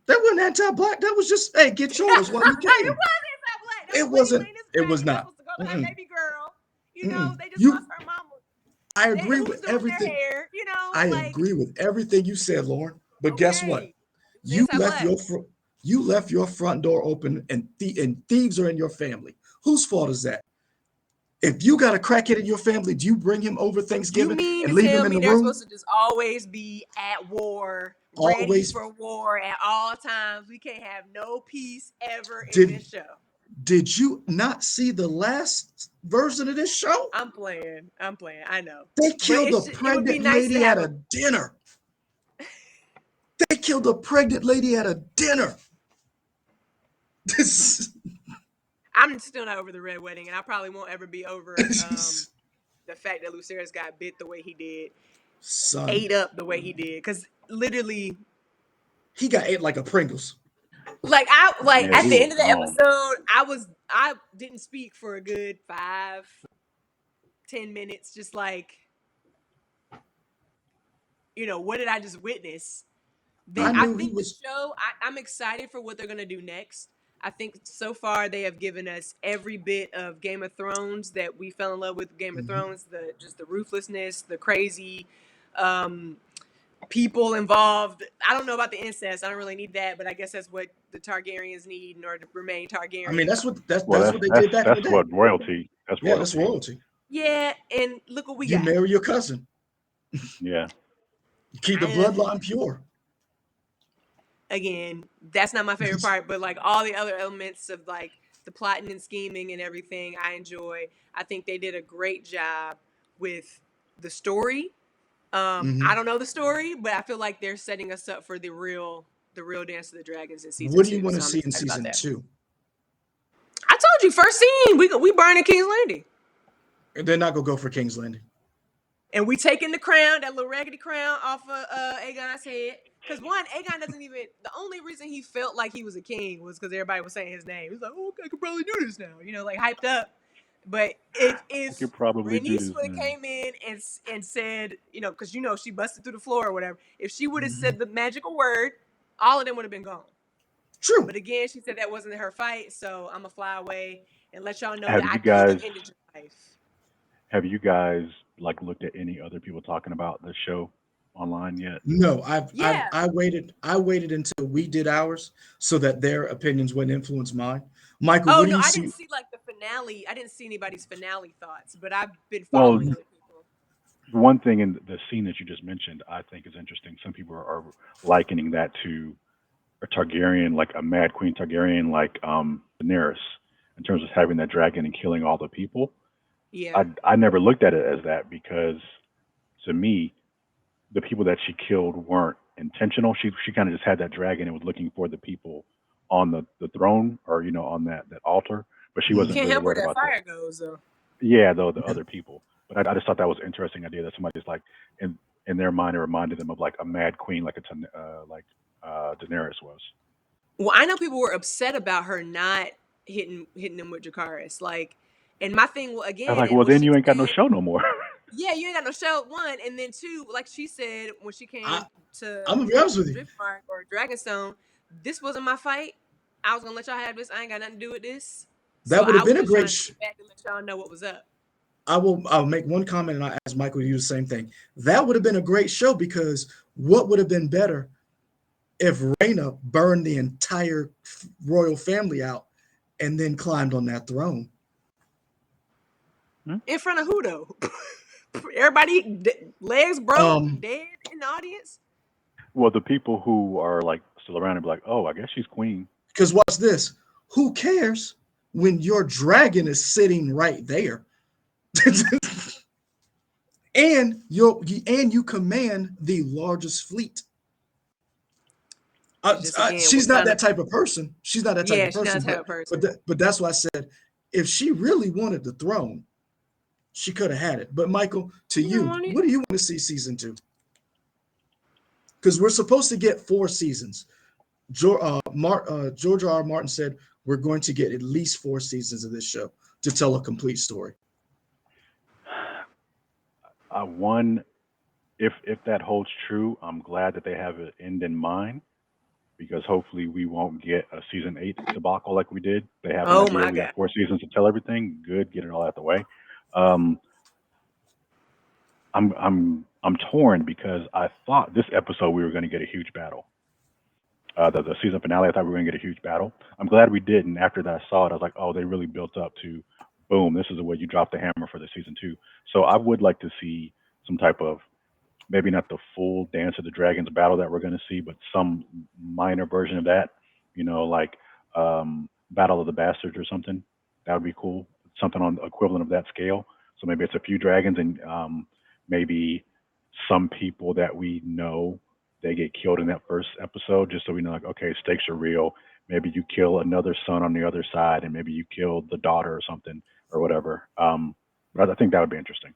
that wasn't anti-black. That was just, hey, get It yours while you was can. anti-black. That It was Lady wasn't. Lena's It was dragon that's not. supposed to go to her Mm-mm, baby girl. mm-mm. They just lost You, her mama. I agree Who's with doing their everything. hair? I Like, agree with everything you said, Lauren. But guess what? okay. It was You left anti-black. your you left your front door open, and thieves are in your family. Whose fault is that? If you got a crackhead in your family, do you bring him over You Thanksgiving mean and to leave tell him in me the they're room? supposed to just always be at war, ready Always. for war at all times? We can't have no peace ever in Did this show. did you not see the last version of this show? I'm playing. I'm playing. I know. They But killed a it would be pregnant nice to lady at have a. a dinner. They killed a pregnant lady at a dinner. This I'm still not over the red wedding, and I probably won't ever be over the fact that Lucerys got bit the way he did. Son, ate up the way he did, because literally, he got ate like a Pringles. like Yeah, at he the was end of the gone. episode, I didn't speak for a good 5-10 minutes, just like, what did I just witness? I I Hmm. knew he think the was show, I'm excited for what they're gonna do next. I think so far they have given us every bit of Game of Thrones that we fell in love with. Game of Mhm. Thrones, the ruthlessness, the crazy um, people involved. I don't know about the incest. I don't really need that, but I guess that's what the Targaryens need in order to remain I mean, Targaryen. Well, that's that's what they that's did back in the that's day. what royalty. That's Yeah, that's royalty. royalty. Yeah, and look what we You got. marry your cousin. Yeah. You keep the I, bloodline pure. again, that's not my favorite part, but like all the other elements of like the plotting and scheming and everything, I enjoy. I think they did a great job with the story. I Hmm. don't know the story, but I feel like they're setting us up for the real Dance of the Dragons in season What do you two. want to So I'm see in excited about season that. two? I told you first scene we burning King's Landing. They're not gonna go for King's Landing. And we taking the crown, that little raggedy crown, off of Aegon's head. Because one, Aegon doesn't even. The only reason he felt like he was a king was because everybody was saying his name. He's like, "Oh, I could probably do this now," like hyped up. But I if could probably do Rhaenys this would have now. came in and said, because she busted through the floor or whatever. If she would have Mhm. said the magical word, all of them would have been gone. True. But again, she said that wasn't her fight, so I'm gonna fly away and let y'all know Have that I you could have guys ended your life. have you guys like looked at any other people talking about the show online yet? No, I've Yeah. I waited until we did ours so that their opinions wouldn't influence mine. Michael, Oh what do no, you I didn't see? see like the finale. I didn't see anybody's finale thoughts, but I've been Well, following other people. one thing in the scene that you just mentioned, I think is interesting. Some people are likening that to a Targaryen, like a Mad Queen Targaryen, like Daenerys, in terms of having that dragon and killing all the people. Yeah. I never looked at it as that because to me, the people that she killed weren't intentional. She kind of just had that dragon and was looking for the people on the throne or on that altar, but she You wasn't Mhm. can't really help where worried that about the fire goes though. yeah the Yeah, other people. But I just thought that was an interesting idea that somebody's like in their mind it reminded them of like a mad queen like like Daenerys was. Well, I know people were upset about her not hitting them with Dracarys. Like, and my thing I was again, like, and well what then she you ain't got no said, show no more. yeah, you ain't got no show. One, and then two, like she said when she I came to I'm gonna be honest with you. Driftmark or Dragonstone, this wasn't my fight. I was gonna let y'all have this. I ain't got nothing to do with this. So That would I have was been a just great. trying to get back and let y'all know what was up. I'll make one comment and I'll ask Michael to do the same thing. That would have been a great show because what would have been better if Raina burned the entire royal family out and then climbed on that throne? Hmm? In front of who though? Everybody legs broke, Um, dead in the audience. Well, the people who are like still around and be like, oh, I guess she's queen. because watch this. Who cares when your dragon is sitting right there? And you command the largest fleet. It's just again She's what not kind that of, type of person. She's not that type yeah, of she's not person. a type But of person. but but that's why I said if she really wanted the throne, she could have had it. But Michael, to You don't you, want it. what do you want to see season two? Because we're supposed to get 4 seasons. George R. R. Martin said we're going to get at least 4 seasons of this show to tell a complete story. One, if that holds true, I'm glad that they have an end in mind because hopefully we won't get a season 8 debacle like we did. They have an Oh idea. my We got god. 4 seasons to tell everything. Good, get it all out the way. Um, I'm torn because I thought this episode we were going to get a huge battle. The season finale, I thought we were going to get a huge battle. I'm glad we didn't. After that, I saw it. I was like, oh, they really built up to, boom, this is the way you drop the hammer for the season 2. So I would like to see some type of maybe not the full Dance of the Dragons battle that we're going to see, but some minor version of that. Like Battle of the Bastards or something. That would be cool. Something on the equivalent of that scale. So maybe it's a few dragons and maybe some people that we know they get killed in that first episode, just so we know, like, okay, stakes are real. Maybe you kill another son on the other side, and maybe you kill the daughter or something or whatever. But I think that would be interesting.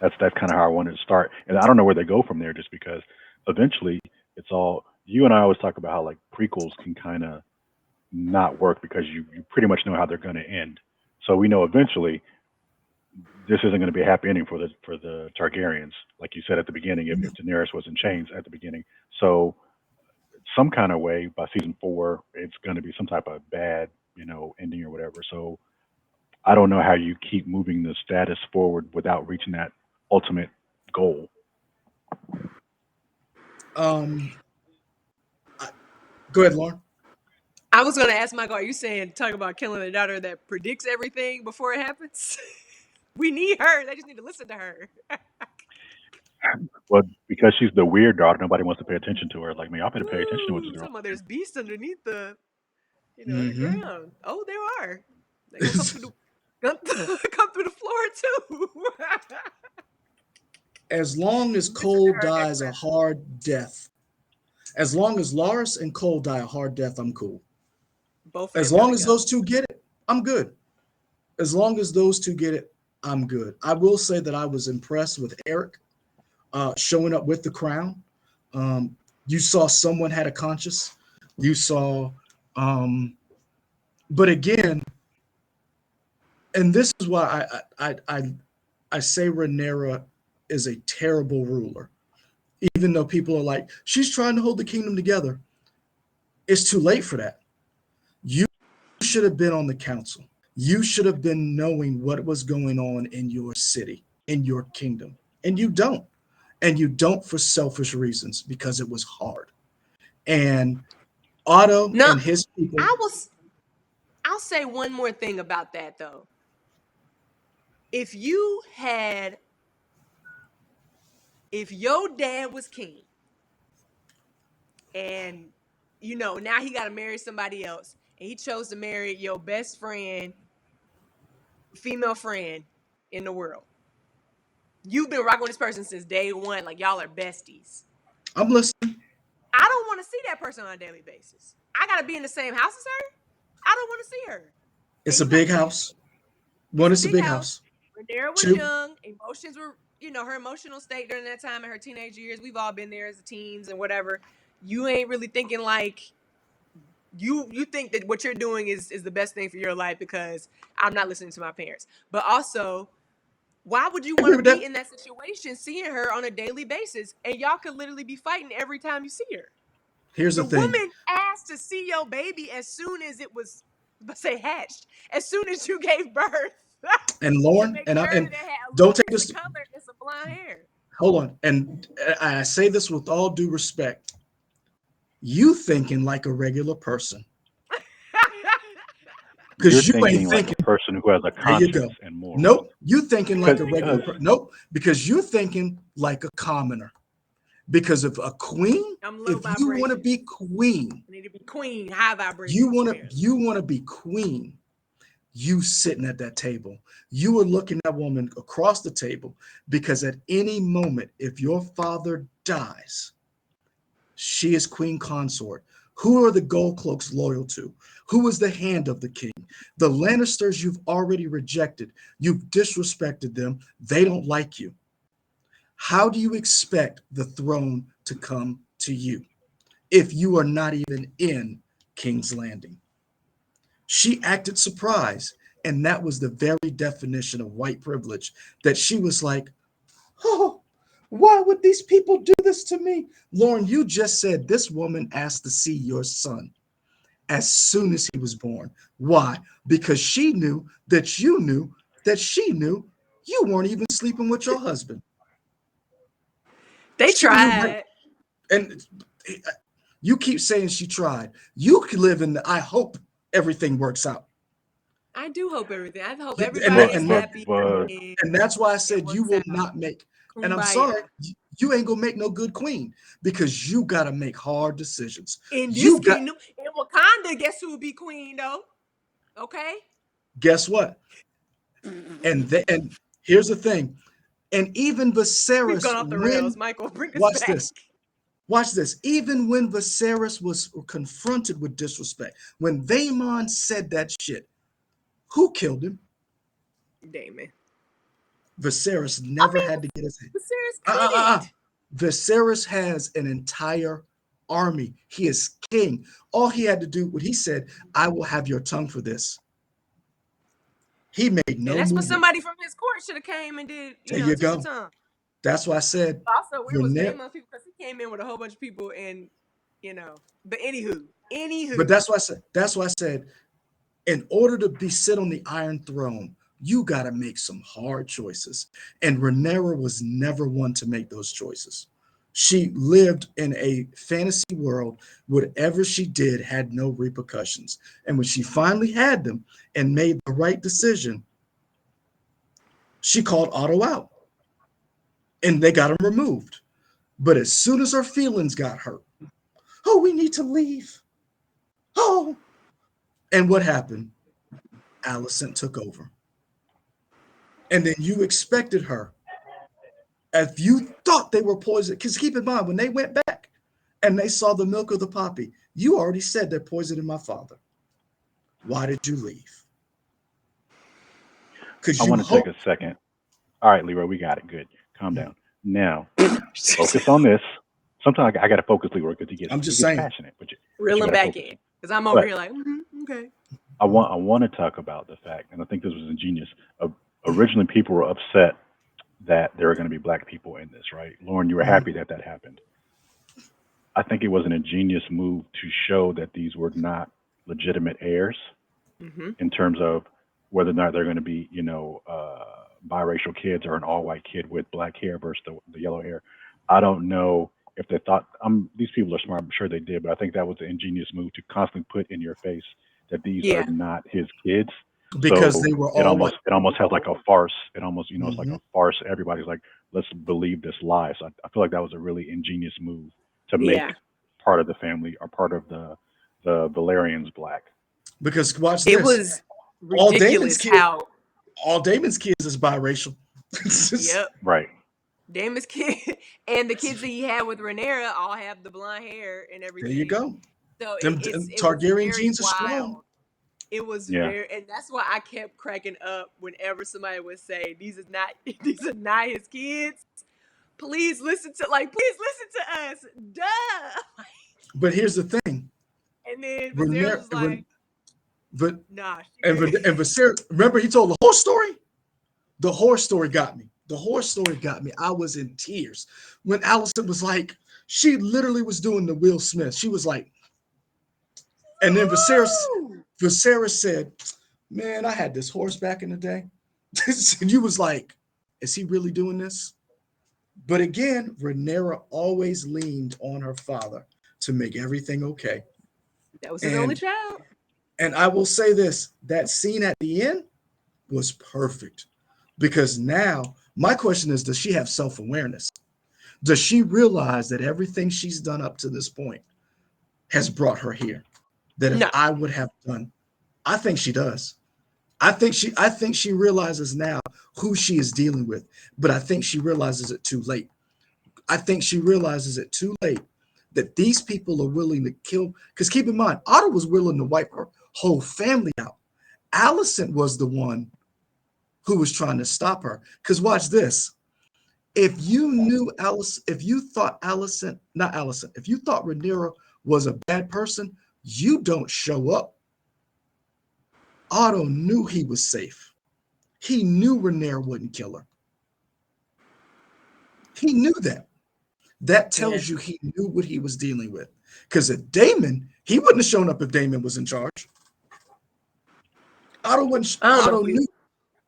That's kind of how I wanted to start, and I don't know where they go from there, just because eventually it's all you and I always talk about how like prequels can kind of not work because you pretty much know how they're going to end. So we know eventually this isn't going to be a happy ending for the Targaryens, like you said at the beginning. If Daenerys was in chains at the beginning, so some kind of way by season four, it's going to be some type of bad, ending or whatever. So I don't know how you keep moving the status forward without reaching that ultimate goal. Um, I, Go ahead, Lauren. I was gonna ask Michael, are you saying talking about killing a daughter that predicts everything before it happens? We need her. They just need to listen to her. Well, because she's the weird daughter, nobody wants to pay attention to her. Like me, I'll pay to pay attention to what this Ooh, girl's talking about doing. there's beasts underneath the, Hmm. underground. Oh, there are. They gonna come through the come through the floor too. As long as Listen to Cole her next dies a episode. hard death, as long as Loras and Cole die a hard death, I'm cool. Both of As them long gotta as go. those two get it, I'm good. As long as those two get it, I'm good. I will say that I was impressed with Eric showing up with the crown. Um, you saw someone had a conscience. You saw, um, but again, and this is why I say Rhaenyra is a terrible ruler. Even though people are like, she's trying to hold the kingdom together, it's too late for that. You should have been on the council. You should have been knowing what was going on in your city, in your kingdom, and you don't. And you don't for selfish reasons because it was hard. And Otto No, and his people, I will. I'll say one more thing about that though. If you had, if your dad was king, and now he got to marry somebody else, and he chose to marry your best friend, female friend in the world. You've been rocking with this person since day one, like y'all are besties. I'm listening. I don't want to see that person on a daily basis. I gotta be in the same house as her. I don't want to see her. And It's a you know, big house. it's One, a it's a big big house. house. Renera was Two, young. Emotions were, her emotional state during that time in her teenage years. We've all been there as teens and whatever. You ain't really thinking like you think that what you're doing is the best thing for your life because I'm not listening to my parents. But also, why would you I want agree to with be that. in that situation, seeing her on a daily basis, and y'all could literally be fighting every time you see her? Here's the The thing. woman asked to see your baby as soon as it was, let's say, hatched, as soon as you gave birth, And to Lauren, make and I sure that and it had a don't little take piece of this. color and some blonde hair. Hold on. And I say this with all due respect. You thinking like a regular person You're because you ain't thinking like thinking. a person who has a There you conscience go. and morals. Nope. You thinking like Because a regular because person. Nope. Because you're thinking like a commoner. Because if a queen, I'm low if you want to vibration. be queen, I need to be queen, high vibrations, apparently. you want to be queen, you sitting at that table. You are looking at that woman across the table because at any moment, if your father dies, she is queen consort. Who are the gold cloaks loyal to? Who is the hand of the king? The Lannisters you've already rejected. You've disrespected them. They don't like you. How do you expect the throne to come to you if you are not even in King's Landing? She acted surprised. And that was the very definition of white privilege that she was like, oh, why would these people do this to me? Lauren, you just said this woman asked to see your son as soon as he was born. Why? Because she knew that you knew that she knew you weren't even sleeping with your husband. They She knew right. tried. And you keep saying she tried. You could live in the I hope everything works out. I do hope everything. I hope And everybody but is and but happy but and and that's why I it said you works will out. not make. And I'm sorry, Kumbaya. you ain't gonna make no good queen because you got to make hard decisions. In this You got kingdom, in Wakanda, guess who would be queen though? Okay. guess what? And here's the thing. And even We've gone Viserys, off the rails. when Michael, bring us watch back. this, watch this. Even when Viserys was confronted with disrespect, when Vaemon said that shit, who killed him? Damon. Viserys I never mean, had to get his hand. Viserys Uh-uh-uh. couldn't. Viserys has an entire army. He is king. All he had to do, what he said, I will have your tongue for this. He made And no that's what movement. somebody from his court should have came and did, There you took the go. tongue. That's why I said, Also, where was Rhaenyra, Damon's people? Because he came in with a whole bunch of people, and But anywho, but that's why I said, in order to be sit on the Iron Throne, you got to make some hard choices. And Rhaenyra was never one to make those choices. She lived in a fantasy world. Whatever she did had no repercussions. And when she finally had them and made the right decision, she called Otto out and they got him removed. But as soon as her feelings got hurt, oh, we need to leave. Oh, and what happened? Alicent took over. And then you expected her, if you thought they were poisoned, because keep in mind, when they went back and they saw the milk of the poppy, you already said they're poisoning my father. Why did you leave? I Because you want to take hope. a second. All right, Leroy, we got it. Good. Calm down. Now, focus on this. Sometimes I got to focus, Leroy, because I'm he just gets saying. passionate, but reel you him got to back focus. in because I'm over But here like, okay. I want to talk about the fact, and I think this was ingenious. Uh, Originally, people were upset that there were going to be black people in this, right? Lauren, you were Mhm. happy that that happened. I think it was an ingenious move to show that these were not legitimate heirs Mm-hmm. in terms of whether or not they're going to be, biracial kids or an all-white kid with black hair versus the yellow hair. I don't know if they thought. These people are smart. I'm sure they did, but I think that was an ingenious move to constantly put in your face that these are Yeah, not his kids. Because So they were it all almost white. it almost has like a farce. It almost it's like Mhm. a farce. Everybody's like, let's believe this lie. So I feel like that was a really ingenious move to make yeah. part of the family or part of the Valerians black. Because watch It this. was All Damon's ridiculous kids, how. all Damon's kids is biracial. Yep. Right. Damon's kid and the kids that he had with Rhaenyra all have the blonde hair and There you everything. go. So Them it was Targaryen very genes are strong. wild. It was Yeah. very, and that's why I kept cracking up whenever somebody would say these is not these are not his kids. Please listen to us, duh. But here's the thing. And then Viserys Rhaenyra, was like, but nah, she and, good. and Viserys, remember he told the horse story? The horse story got me. The horse story got me. I was in tears when Allison was like, she literally was doing the Will Smith. She was like, and then Woo! Viserys said, "Man, I had this horse back in the day." And you was like, "Is he really doing this?" But again, Rhaenyra always leaned on her father to make everything okay. That was his only And child. I will say this: that scene at the end was perfect because now my question is, does she have self-awareness? Does she realize that everything she's done up to this point has brought her here? That if No. I would have done, I think she does. I think she realizes now who she is dealing with, but I think she realizes it too late. I think she realizes it too late that these people are willing to kill. Because keep in mind, Otto was willing to wipe her whole family out. Allison was the one who was trying to stop her. Because watch this. If you knew Alice, if you thought Allison, not Allison, if you thought Rhaenyra was a bad person, you don't show up. Otto knew he was safe. He knew Rhaenyra wouldn't kill her. He knew that. That Yeah. tells you he knew what he was dealing with. Because if Damon, he wouldn't have shown up if Damon was in charge. Otto wouldn't. I don't know Otto if we. knew.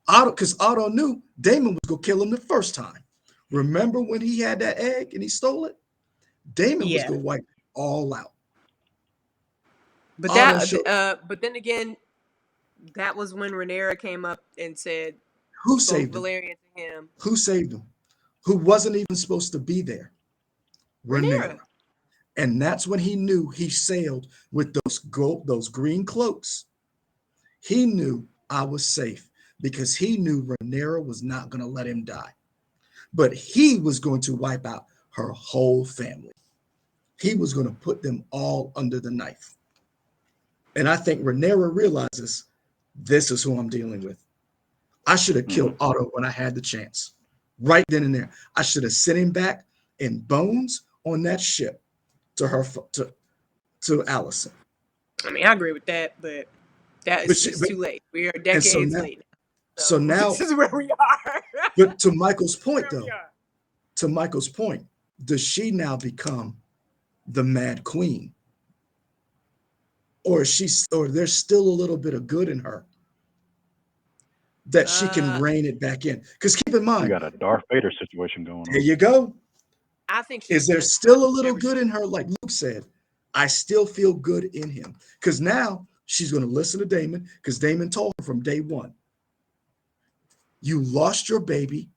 Otto, because Otto knew Damon was gonna kill him the first time. Remember when he had that egg and he stole it? Damon was Yeah. gonna wipe it all out. But Otto showed but then again, that was when Rhaenyra came up and said, who spoke saved him. Valerian to him. Who saved him? Who wasn't even supposed to be there? Rhaenyra. Rhaenyra. And that's when he knew he sailed with those green cloaks. He knew I was safe because he knew Rhaenyra was not going to let him die. But he was going to wipe out her whole family. He was going to put them all under the knife. And I think Rhaenyra realizes this is who I'm dealing with. I should have Hmm. killed Otto when I had the chance. Right then and there. I should have sent him back in bones on that ship to her to Allison. I mean, I agree with that, but that But is she, it's but too late. We are and so decades now late now. so So now this is where we are. but to Michael's point Where we though, are. to Michael's point, does she now become the Mad Queen? Or is she or there's still a little bit of good in her that she can Uh, rein it back in? Because keep in We mind, got a Darth Vader situation going there on. you go. I think she's Is there justified still a in little whatever good she. in her? Like Luke said, I still feel good in him. Because now she's going to listen to Damon because Damon told her from day one, you lost your baby.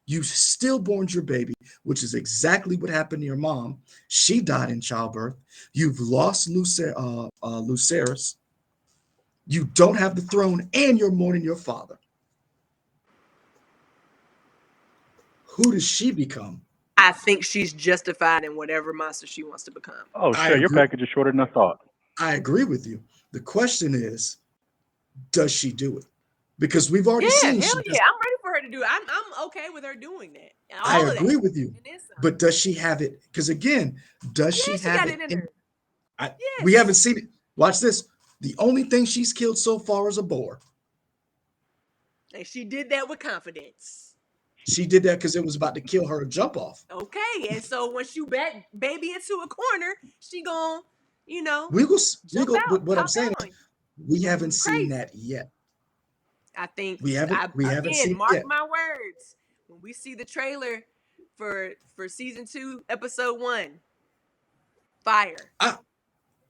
You stillborned your baby, which is exactly what happened to your mom. She died in childbirth. You've lost Lucerys. You don't have the throne, and you're mourning your father. Who does she become? I think she's justified in whatever monster she wants to become. Oh I shit, your agree. package is shorter than I thought. I agree with you. The question is, does she do it? Because we've already Yeah, seen hell she yeah, does. I'm ready for her to do it. I'm okay with her doing that. And I all of agree that, with you. and then some. But does she have it? Because again, does Yeah, she she have got it it in in? her. We haven't Yes, seen it. Watch this. The only thing she's killed so far is a boar. and she did that with confidence. She did that because it was about to kill her jump off. Okay, and so once you back baby into a corner, she gon' you know We jump go. But out, what I'm pop saying out on is, you, we gonna haven't do seen crazy. that yet. I think We haven't. I We haven't again seen mark yet. my words. When we see the trailer for season 2, episode 1, fire. I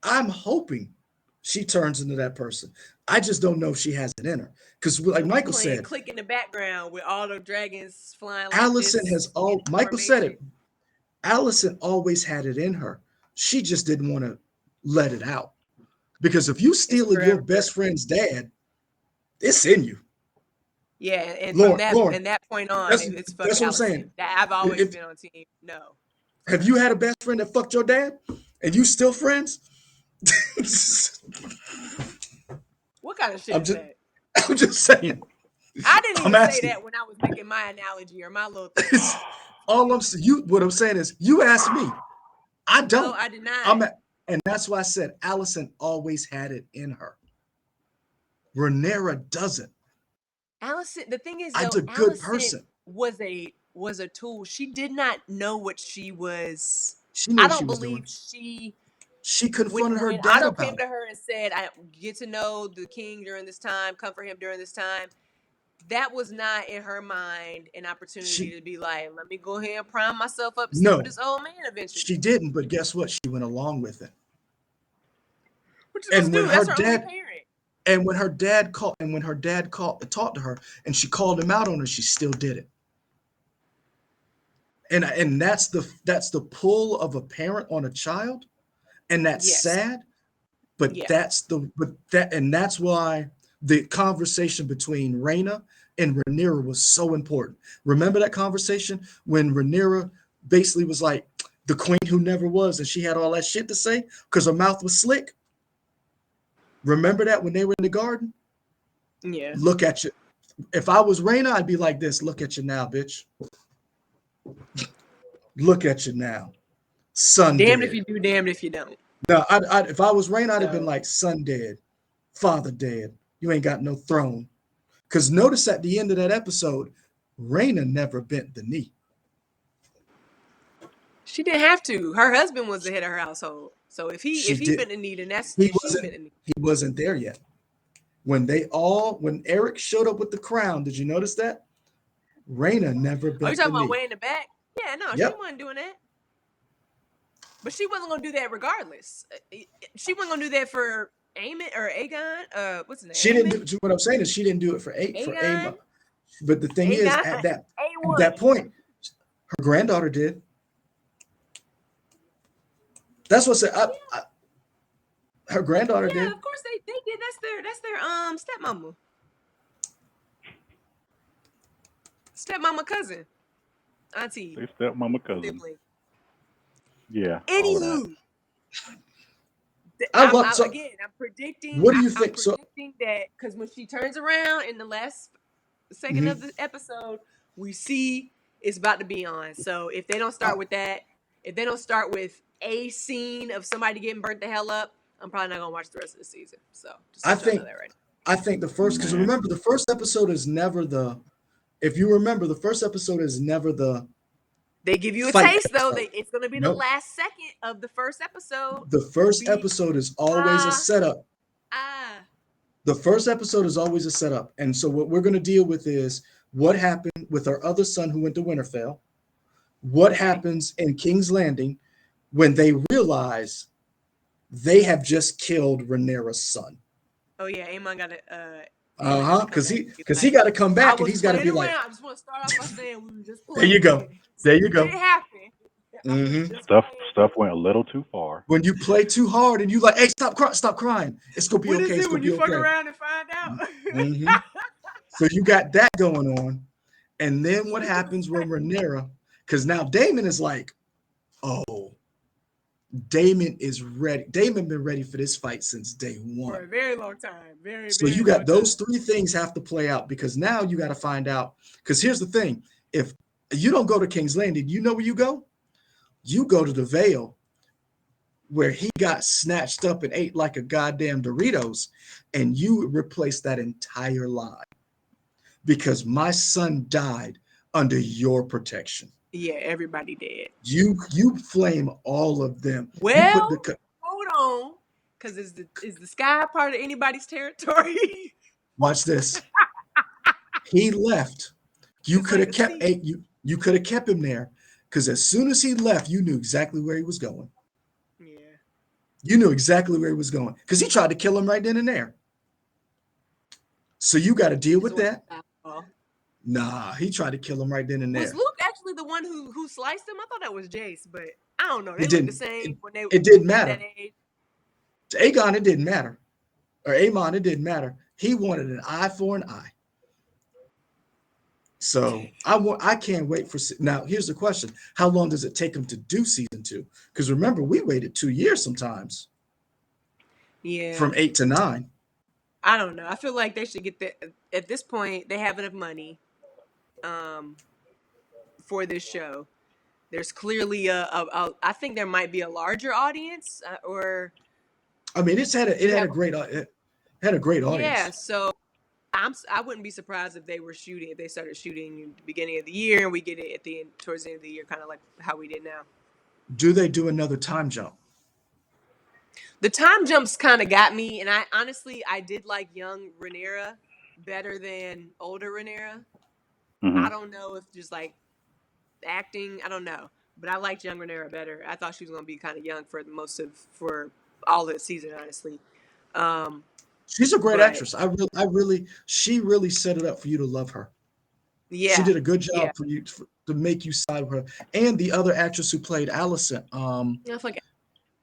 I'm hoping she turns into that person. I just don't know if she has it in her. Because like It'll be Michael playing said, click in the background with all the dragons flying like Allison has this in all. Michael said formation. it. Allison always had it in her. She just didn't want to let it out. Because if you It's stealing your forever. best friend's dad, it's in you. Yeah, and from Lauren, that Lauren, and that point on, that's it's fuck that's what I'm Allison. saying. That I've always If been on team. No, have fuck you had a Allison. best friend that fucked your dad and you still friends? What kind of shit I'm is just that? I'm just saying. I didn't I'm even say asking. that when I was making my analogy or my little thing. All I'm you what I'm saying is you asked me. I No, don't. I did not. I'm at, and that's why I said Allison always had it in her. Rhaenyra doesn't. Allison, the thing is I'm though, a good Allison person. was a tool. She did not know what she was. She I knew what she don't was doing. believe she She when confronted her when dad Otto came about to it. her and said, "I get to know the king during this time, comfort him during this time." That was not in her mind an opportunity She to be like, "Let me go ahead and prime myself up to sleep with no, this old man eventually." she didn't. But guess what? She went along with it. What you supposed And to when do? her That's her only dad parent. when her dad called and to her and she called him out on her, she still did it. And that's the pull of a parent on a child, and that's Yes. sad. But Yeah. that's why the conversation between Raina and Rhaenyra was so important. Remember that conversation when Rhaenyra basically was like the queen who never was, and she had all that shit to say because her mouth was slick. Remember that when they were in the garden? Yeah. Look at you. If I was Raina, I'd be like this. Look at you now, bitch. Look at you now. Son Damned if dead. you do, damned if you don't. Now, if I was Raina, I'd have been So like, son dead, father dead. You ain't got no throne. Because notice at the end of that episode, Raina never bent the knee. she didn't have to. Her husband was the head of her household. So if She he did. bent a knee, then that's He she wasn't. bent a knee. He wasn't there yet. When Eric showed up with the crown, did you notice that? Raina never Oh, you bent the talking about knee. way in the back? Yeah, no, she Yep. wasn't doing that. But she wasn't gonna do that regardless. She wasn't gonna do that for Aemon or Aegon. What's his name? She didn't Aemon? do. What I'm saying is, she didn't do it for Aegon? But the thing is, Aegon? at A1. that point, her granddaughter did. That's what I said. Her granddaughter Yeah, did. of course they did. That's their stepmama. Stepmama cousin. Auntie. They stepmama cousin. Sibling. Yeah, all of that. Anywho. I love. So, I'm predicting what do you I'm think? So, predicting that because when she turns around in the last second of the episode, we see it's about to be on. So if they don't start with that, if they don't start with a scene of somebody getting burnt the hell up, I'm probably not gonna watch the rest of the season. So just I let y'all know think that right now. I think the first, because Man. remember the first episode is never the. If you remember, the first episode is never the They give you a fight taste though. episode. It's gonna be the Nope. last second of the first episode. The Will first be episode is always a setup. ah. The first episode is always a setup. And so what we're going to deal with is what happened with our other son who went to Winterfell. What happens in King's Landing when they realize they have just killed Rhaenyra's son. Oh yeah, Amon got to Because he got to come back and he's got to be like, I just want to start off by saying we were just there you go. playing. There you go. It happened. Mm-hmm. Stuff went a little too far. When you play too hard and you like, hey, stop crying. It's gonna be What okay. is It's it gonna when be you okay. fuck around and find out? Mm-hmm. So you got that going on, and then what happens when Rhaenyra? Because now Damon is like, oh, Damon is ready. Damon been ready for this fight since day one. For a very long time. So you got those three things have to play out because now you got to find out. Because here's the thing: if you don't go to King's Landing, you know where you go? You go to the Vale, where he got snatched up and ate like a goddamn Doritos, and you replace that entire line because my son died under your protection. Yeah, everybody did. You flame all of them. Well, hold on, because is the sky part of anybody's territory? Watch this. He left. You It's could have like kept you could have kept him there because as soon as he left, you knew exactly where he was going. Yeah. You knew exactly where he was going because he tried to kill him right then and there. So you got to deal with that. Nah, he tried to kill him right then and there. Was Luke actually the one who sliced him? I thought that was Jace, but I don't know. They It look the didn't. same when they It didn't at matter. that age. To Aegon, it didn't matter. Or Aemon, it didn't matter. He wanted an eye for an eye. So I can't wait for now. Here's the question: how long does it take him to do season 2? Because remember, we waited 2 years sometimes. Yeah. From 8 to 9. I don't know. I feel like they should get at this point. They have enough money, for this show. There's clearly I think there might be a larger audience, or. I mean, it had a great audience. Yeah. So. I wouldn't be surprised if they started shooting at the beginning of the year and we get it at the end, towards the end of the year, kind of like how we did now. Do they do another time jump? The time jumps kind of got me, and I did like young Rhaenyra better than older Rhaenyra. Mm-hmm. I don't know if just like acting, I don't know, but I liked young Rhaenyra better. I thought she was going to be kind of young for all of the season, honestly. She's a great actress. She really set it up for you to love her. Yeah, she did a good job for you to make you side with her. And the other actress who played Alicent,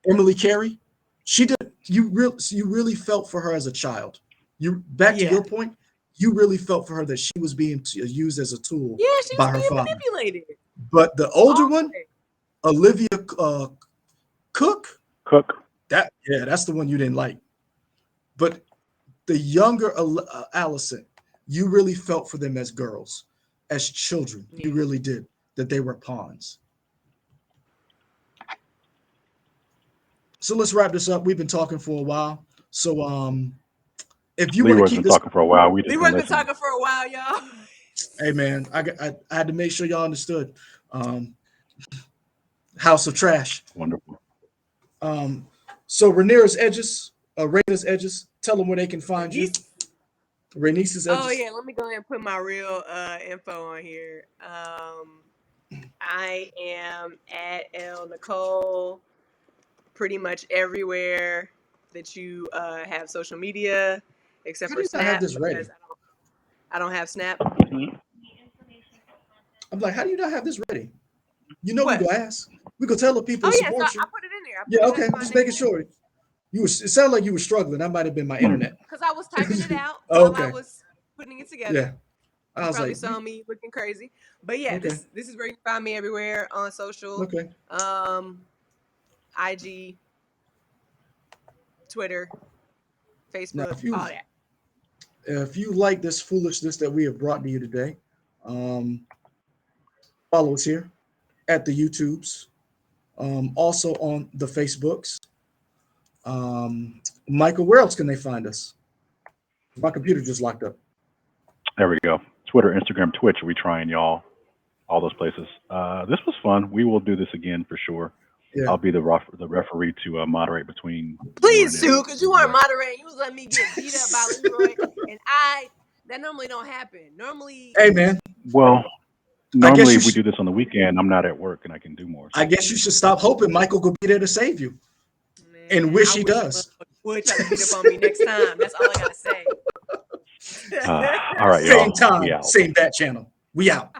Emily Carey, she did. You really felt for her as a child. To your point, you really felt for her that she was being used as a tool. Yeah, she by was her being father. manipulated. But the older one, Olivia Cook. That's the one you didn't like. But the younger Alicent, you really felt for them as girls, as children. Yeah. You really did, that they were pawns. So let's wrap this up. We've been talking for a while. So if you want to keep this talking for a while, Leroy's been talking for a while, y'all. Hey man, I had to make sure y'all understood. House of Trash. Wonderful. So Rhaenyra's Edges. Tell them where they can find you. Rhaenys's Edges. Oh yeah, let me go ahead and put my real info on here. I am at L Nicole pretty much everywhere that you have social media, except for Snap. I have this ready? I don't have Snap. I'm like, how do you not have this ready? You know, we go ask. We go tell the people to support you. I put it in there. Okay, just making sure. It sounded like you were struggling. That might have been my internet. Because I was typing it out while I was putting it together. Yeah. I was probably saw me looking crazy. But yeah, this is where you can find me everywhere on social. Okay. IG, Twitter, Facebook, all that. If you like this foolishness that we have brought to you today, um, follow us here at the YouTubes, also on the Facebooks. Michael, where else can they find us? My computer just locked up. There we go. Twitter, Instagram, Twitch. We trying y'all all those places. This was fun. We will do this again for sure. Yeah. I'll be the referee to moderate between Lauren Please and do, because you weren't Leroy. moderating. You was letting me get beat up by Leroy, and that normally don't happen. Normally, Hey, man, Well, I guess normally you if we should. do this on the weekend, I'm not at work and I can do more. I So guess you should stop hoping Michael will be there to save you, and man, wish I he wish a does. motherfucker would try to beat up on me next time. That's all I gotta say. all right, Same y'all. We time, out. same bat channel. We out.